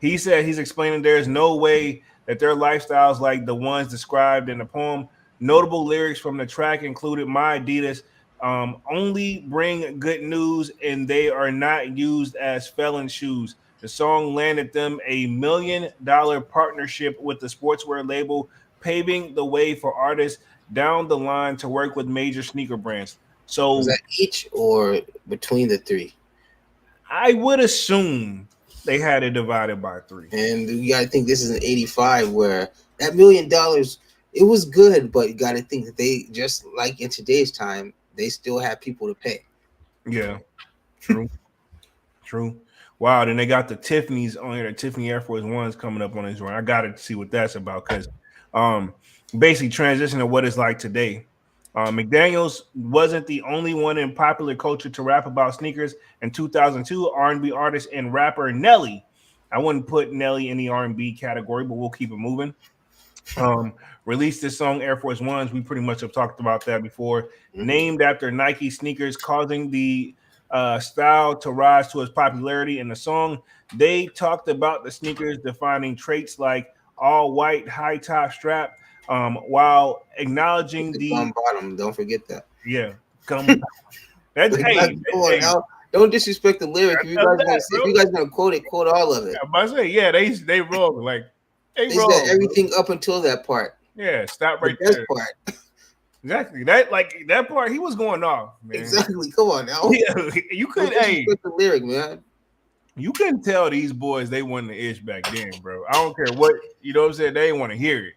he said he's explaining there's no way that their lifestyles like the ones described in the poem. Notable lyrics from the track included "My Adidas only bring good news, and they are not used as felon shoes." The song landed them a $1 million partnership with the sportswear label, paving the way for artists down the line to work with major sneaker brands. So, was that each or between the three? I would assume they had it divided by 3. And you got to think this is an 85 where that $1 million, it was good, but you got to think that they, just like in today's time, they still have people to pay. Yeah, true. True. Wow, then they got the Tiffany's on here, the Tiffany Air Force Ones coming up on this one. I got to see what that's about because basically transition to what it's like today. McDaniels wasn't the only one in popular culture to rap about sneakers. In 2002, R&B artist and rapper Nelly, I wouldn't put Nelly in the R&B category, but we'll keep it moving, released this song Air Force Ones. We pretty much have talked about that before. Named after Nike sneakers, causing the style to rise to its popularity. In the song, they talked about the sneakers defining traits like all white, high top strap, while acknowledging the gum bottom. Don't forget that. Yeah, gum. That's hey, don't disrespect the lyric. If you guys gonna quote it, quote all of it. I say, yeah, they wrong. Like they wrong, said everything up until that part. Yeah, stop right there. Part. Exactly. That part, he was going off, man. Exactly. Come on now. Yeah, you couldn't the lyric, man. You couldn't tell these boys they wasn't the ish back then, bro. I don't care what you know what I'm saying, they didn't want to hear it.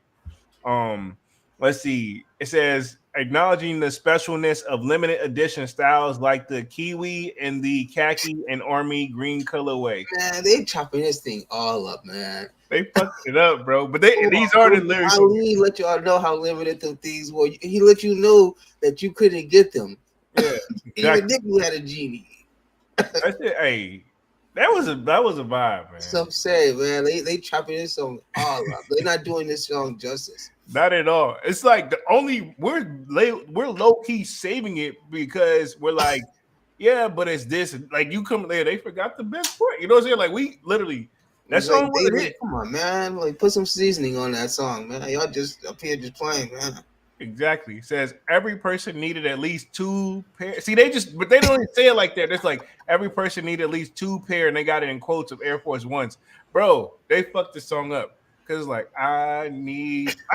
Let's see. It says acknowledging the specialness of limited edition styles like the kiwi and the khaki and army green colorway. Man, they chopping this thing all up, man. They fucked it up, bro. But these are the lyrics. Ali let y'all know how limited the things were. He let you know that you couldn't get them. Yeah, exactly. Even Nick had a genie. That's it. Hey, that was a vibe, man. Some say, man, they chopping this song all up. They're not doing this song justice. Not at all. It's like we're low key saving it because we're like, yeah, but it's this. Like you come there, they forgot the best part. You know what I'm saying? Like we literally. That song was a hit. Come on, man. Like, put some seasoning on that song, man. Y'all just up here just playing, man. Exactly. It says every person needed at least 2 pairs. See, but they don't even say it like that. It's like every person needed at least 2 pair, and they got it in quotes of Air Force Ones. Bro, they fucked this song up. Because like I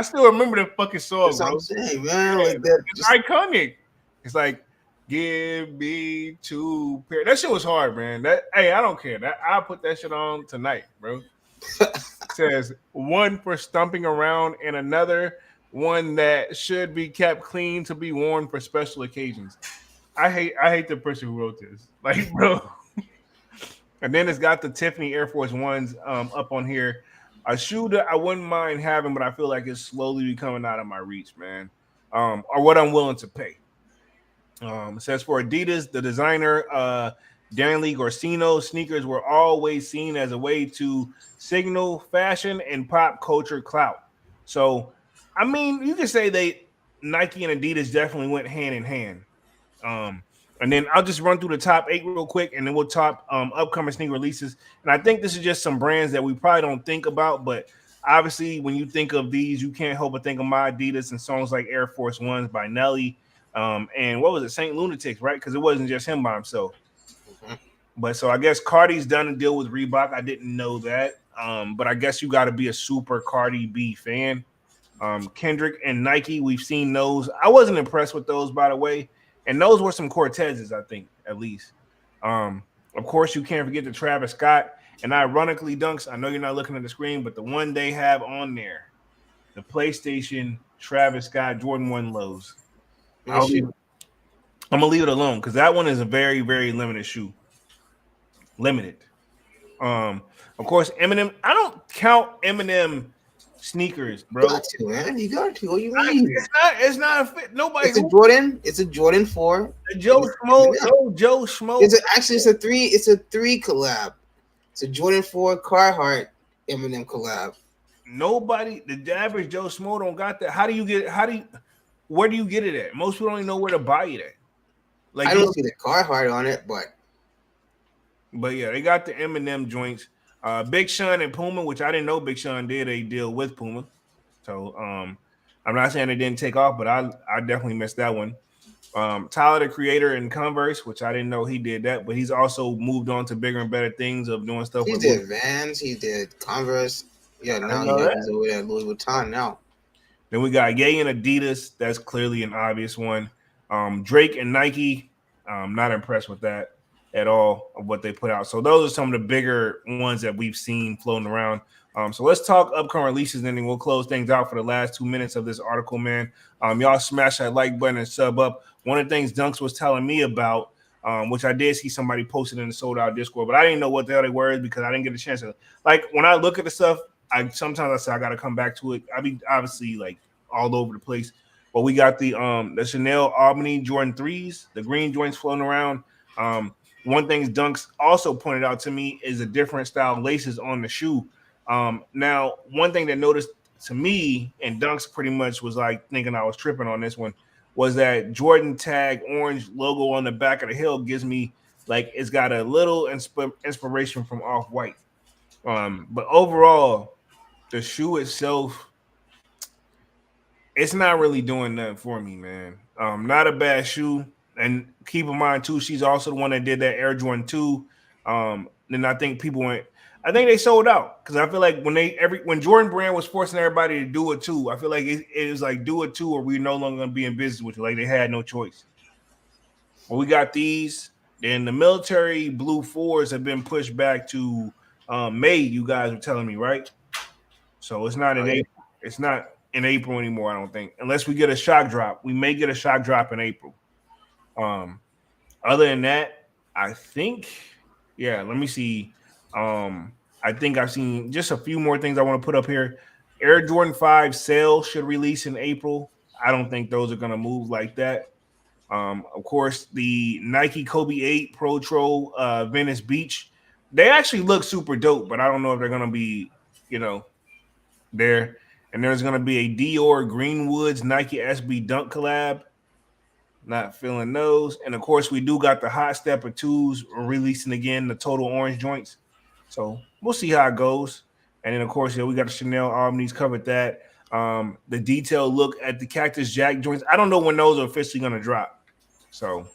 still remember the fucking song, That's what bro. I'm saying, man. Yeah, Like that. it's iconic. It's like give me two pair. That shit was hard, man. That hey, I don't care. That I'll put that shit on tonight, bro. It says one for stumping around and another one that should be kept clean to be worn for special occasions. I hate the person who wrote this. Like, bro. And then it's got the Tiffany Air Force Ones up on here. A shoe that I wouldn't mind having, but I feel like it's slowly becoming out of my reach, man. Or what I'm willing to pay. It says for Adidas, the designer Darren Lee Gorsino sneakers were always seen as a way to signal fashion and pop culture clout. So, I mean, you could say Nike and Adidas definitely went hand in hand. And then I'll just run through the top 8 real quick, and then we'll talk upcoming sneaker releases. And I think this is just some brands that we probably don't think about, but obviously when you think of these, you can't help but think of my Adidas and songs like Air Force Ones by Nelly. And what was it, Saint Lunatics, right? Because it wasn't just him by himself. Mm-hmm. But so I guess Cardi's done a deal with Reebok. I didn't know that. But I guess you got to be a super Cardi B fan. Kendrick and Nike, we've seen those. I wasn't impressed with those, by the way. And those were some Cortezes, I think, at least. Of course, you can't forget the Travis Scott. And ironically, Dunks, I know you're not looking at the screen, but the one they have on there, the PlayStation Travis Scott Jordan 1 lows. I'm going to leave it alone because that one is a very, very limited shoe. Limited. Of course, Eminem. I don't count Eminem sneakers, bro. You got to, man. You got to. What do you mean? It's not a fit. Nobody. It's a Jordan. It's a Jordan 4. Joe Schmo. No, Joe Schmo. It's a 3 collab. It's a Jordan 4 Carhartt Eminem collab. Nobody, the average Joe Schmo don't got that. Where do you get it at? Most people don't even know where to buy it at. Like I don't see the Carhartt on it, but yeah, they got the Eminem joints. Big Sean and Puma, which I didn't know Big Sean did a deal with Puma. So I'm not saying it didn't take off, but I definitely missed that one. Tyler, the Creator, and Converse, which I didn't know he did that, but he's also moved on to bigger and better things of doing stuff. He did Vans, he did Converse. Yeah, now he's over there at Louis Vuitton now. Then we got Ye and Adidas. That's clearly an obvious one. Drake and Nike. Not impressed with that at all of what they put out. So those are some of the bigger ones that we've seen floating around. So let's talk upcoming releases, and then we'll close things out for the last 2 minutes of this article, man. Y'all smash that like button and sub up. One of the things Dunks was telling me about, which I did see somebody posted in the Sold Out Discord, but I didn't know what the hell they were because I didn't get a chance to. Like, when I look at the stuff, sometimes I say I got to come back to it. I be obviously like all over the place. But we got the Chanel Albany Jordan 3s, the green joints floating around. One thing Dunks also pointed out to me is a different style laces on the shoe. Now, one thing that noticed to me, and Dunks pretty much was like thinking I was tripping on this one, was that Jordan tag orange logo on the back of the heel gives me like it's got a little inspiration from Off-White. But overall, the shoe itself, it's not really doing nothing for me, man. Not a bad shoe. And keep in mind, too, she's also the one that did that Air Jordan 2. Then I think I think they sold out because I feel like when Jordan Brand was forcing everybody to do it too, I feel like it was like do it too, or we're no longer going to be in business with you. Like they had no choice. Well, we got these. Then the military blue 4s have been pushed back to May. You guys were telling me, right? So it's not in April. It's not in April anymore, I don't think, unless we get a shock drop. We may get a shock drop in April. Other than that, I think, let me see. I think I've seen just a few more things I want to put up here. Air Jordan 5 sale should release in April. I don't think those are going to move like that. Of course, the Nike Kobe 8 Pro Tro Venice Beach, they actually look super dope, but I don't know if they're going to be, there. And there's going to be a Dior Greenwoods Nike SB Dunk collab. Not feeling those. And, of course, we do got the Hot Stepper 2s releasing again, the total orange joints. So we'll see how it goes. And then, of course, we got the Chanel Albany's covered that. The detailed look at the Cactus Jack joints. I don't know when those are officially going to drop. So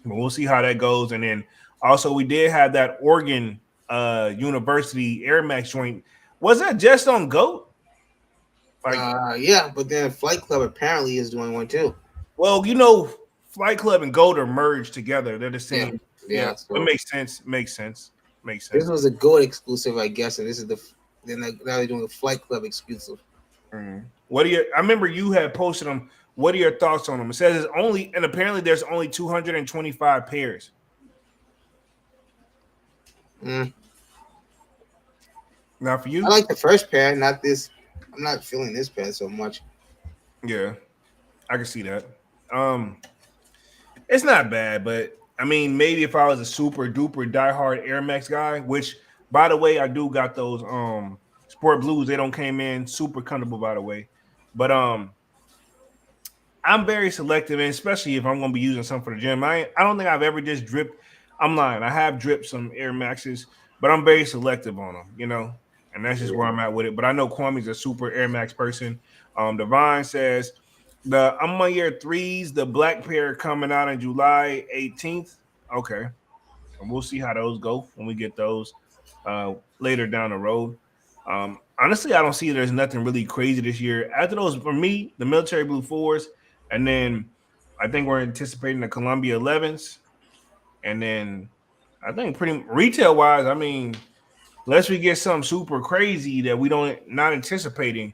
but we'll see how that goes. And then also we did have that Oregon University Air Max joint. Was that just on GOAT? Yeah, but then Flight Club apparently is doing one too. Well, you know, Flight Club and GOAT are merged together. They're the same. Yeah. So it makes sense. Makes sense. This was a GOAT exclusive, I guess, and this is now they're doing a Flight Club exclusive. What do you? I remember you had posted them. What are your thoughts on them? It says it's only, and apparently there's only 225 pairs. Now for you, I like the first pair, not this. I'm not feeling this pair so much. Yeah, I can see that. It's not bad, but I mean, maybe if I was a super duper diehard Air Max guy, which by the way, I do got those Sport Blues. They don't came in super comfortable, by the way. But I'm very selective, and especially if I'm going to be using some for the gym. I don't think I've ever just dripped. I'm lying. I have dripped some Air Maxes, but I'm very selective on them, you know, and that's just where I'm at with it. But I know Kwame's a super Air Max person. Divine says I'm on year 3s. The black pair coming out on July 18th. Okay, and we'll see how those go when we get those later down the road. Honestly, I don't see there's nothing really crazy this year. After those, for me, the military blue 4s, and then I think we're anticipating the Columbia 11s, and then I think pretty retail wise, I mean, unless we get something super crazy that we not anticipating,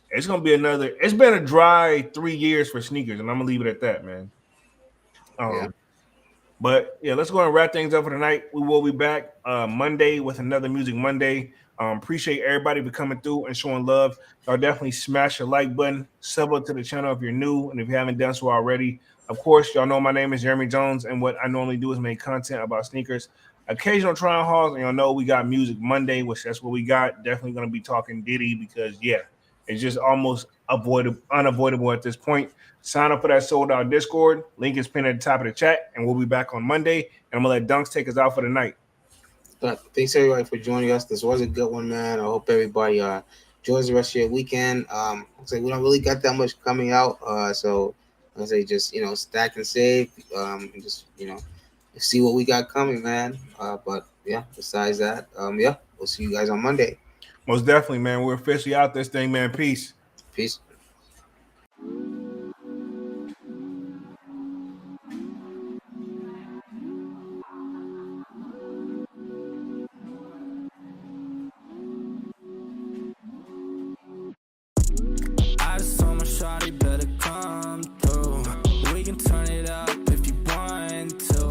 it's gonna be another. It's been a dry 3 years for sneakers, and I'm gonna leave it at that, man. But yeah, let's go and wrap things up for tonight. We will be back Monday with another Music Monday. Appreciate everybody for coming through and showing love. Y'all definitely smash the like button, sub up to the channel if you're new, and if you haven't done so already. Of course, y'all know my name is Jeremy Jones, and what I normally do is make content about sneakers, occasional try-on hauls, and y'all know we got Music Monday, which that's what we got. Definitely going to be talking Diddy because, yeah, it's just almost unavoidable at this point. Sign up for that sold out Discord. Link is pinned at the top of the chat, and we'll be back on Monday. And I'm going to let Dunks take us out for the night. Thanks everybody for joining us. This was a good one, man. I hope everybody enjoys the rest of your weekend. Looks like we don't really got that much coming out, so I say just stack and save, and just see what we got coming, man. But yeah, besides that, we'll see you guys on Monday. Most definitely, man. We're officially out this thing, man. Peace. I just told my shawty better come through. We can turn it up if you want to.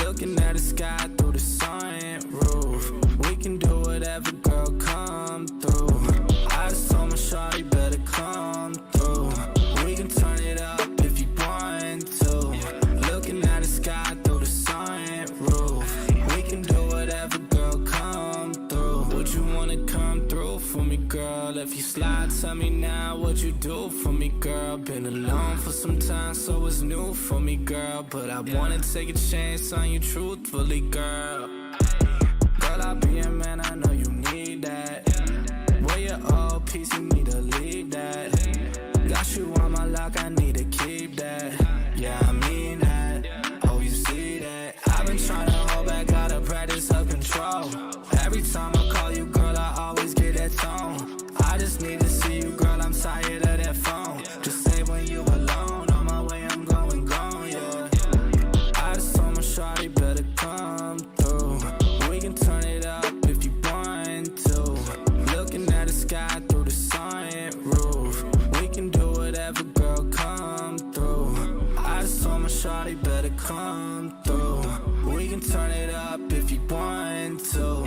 Looking at the sky through the sunroof. We can do whatever, girl, come through. I just told my shawty better come through. We can turn it up if you want to. Looking at the sky through the sunroof. We can do whatever, girl, come through. Would you wanna come through for me, girl? If you slide, tell me now what you do for me, girl. Been alone for some time, so it's new for me, girl. But I wanna take a chance on you truthfully, girl. Girl, I'll be a man, I know you need that. Where your old piece, you need to leave that. Got you on my lock, I need to keep that. Yeah, I mean that. Oh, you see that? I've been trying to hold back, gotta practice self-control. Every time I call you, girl, I always get that tone. I just need to see you, girl, I'm tired of that phone. Just say when you alone, on my way, I'm going gone, yeah. I just told my shawty better come through. We can turn it up if you want to. Looking at the sky through the sunroof. We can do whatever, girl, come through. I just told my shawty better come through. We can turn it up if you want to.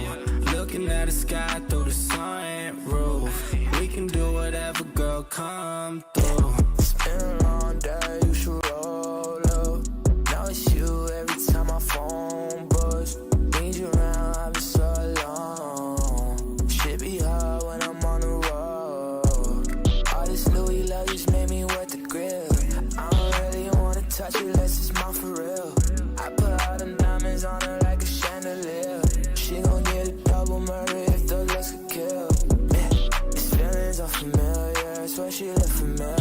Looking at the sky through the sunroof. We can do whatever, girl, come through. It's been a long day, you should roll up. Now it's you every time my phone buzz. Need you around, I've been so alone. Shit be hard when I'm on the road. All this Louis luggage made me wet the grill. I don't really wanna touch it unless it's mine for real. I put all them diamonds on her like a chandelier. She gon' get a double murder if the looks could kill. Yeah, these feelings are familiar, I swear she look familiar.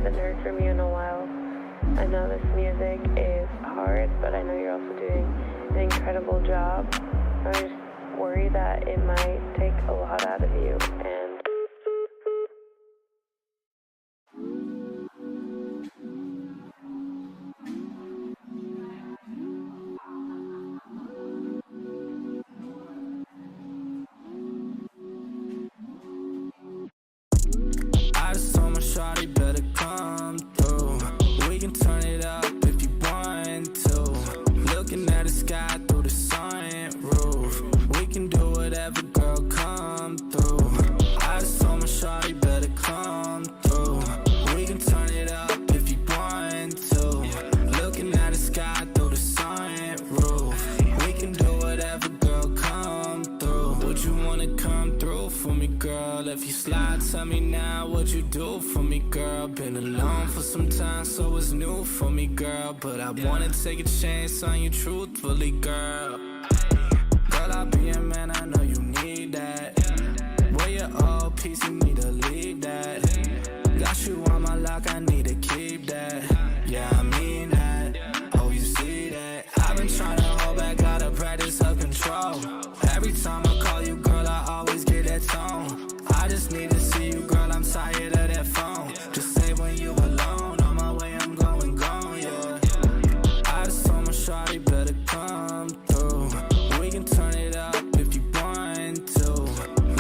haven't heard from you in a while. I know this music is hard, but I know you're also doing an incredible job. I'm just worried that it might take a lot out of you, and I just told my shawty better come through. We can turn it up if you want to. Looking at the sky through the sunroof. We can do whatever, girl, come through. I just told my shawty better come through. We can turn it up if you want to. Looking at the sky through the sunroof. We can do whatever, girl, come through. Would you wanna come through for me, girl? If you slide, tell me now what you do for me, girl. Been alone for some time, so it's new for me, girl. But I wanna take a chance on you truthfully, girl. Girl, I'll be a man, I know you need that. Where your old piece, you need to leave that. Got you on my lock, I need to keep that. Yeah, I mean that. Oh, you see that? I've been trying to hold back, gotta practice self-control. Every time I call you, girl, I always get that tone. I just need to see you, girl, I'm tired of that phone. Just say when you alone, on my way, I'm going gone, yeah. I just told my shawty better come through. We can turn it up if you want to.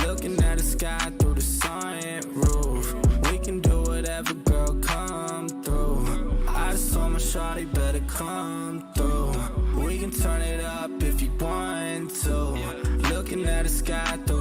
Looking at the sky through the sunroof. We can do whatever, girl, come through. I just told my shawty better come through. We can turn it up if you want to. Looking at the sky through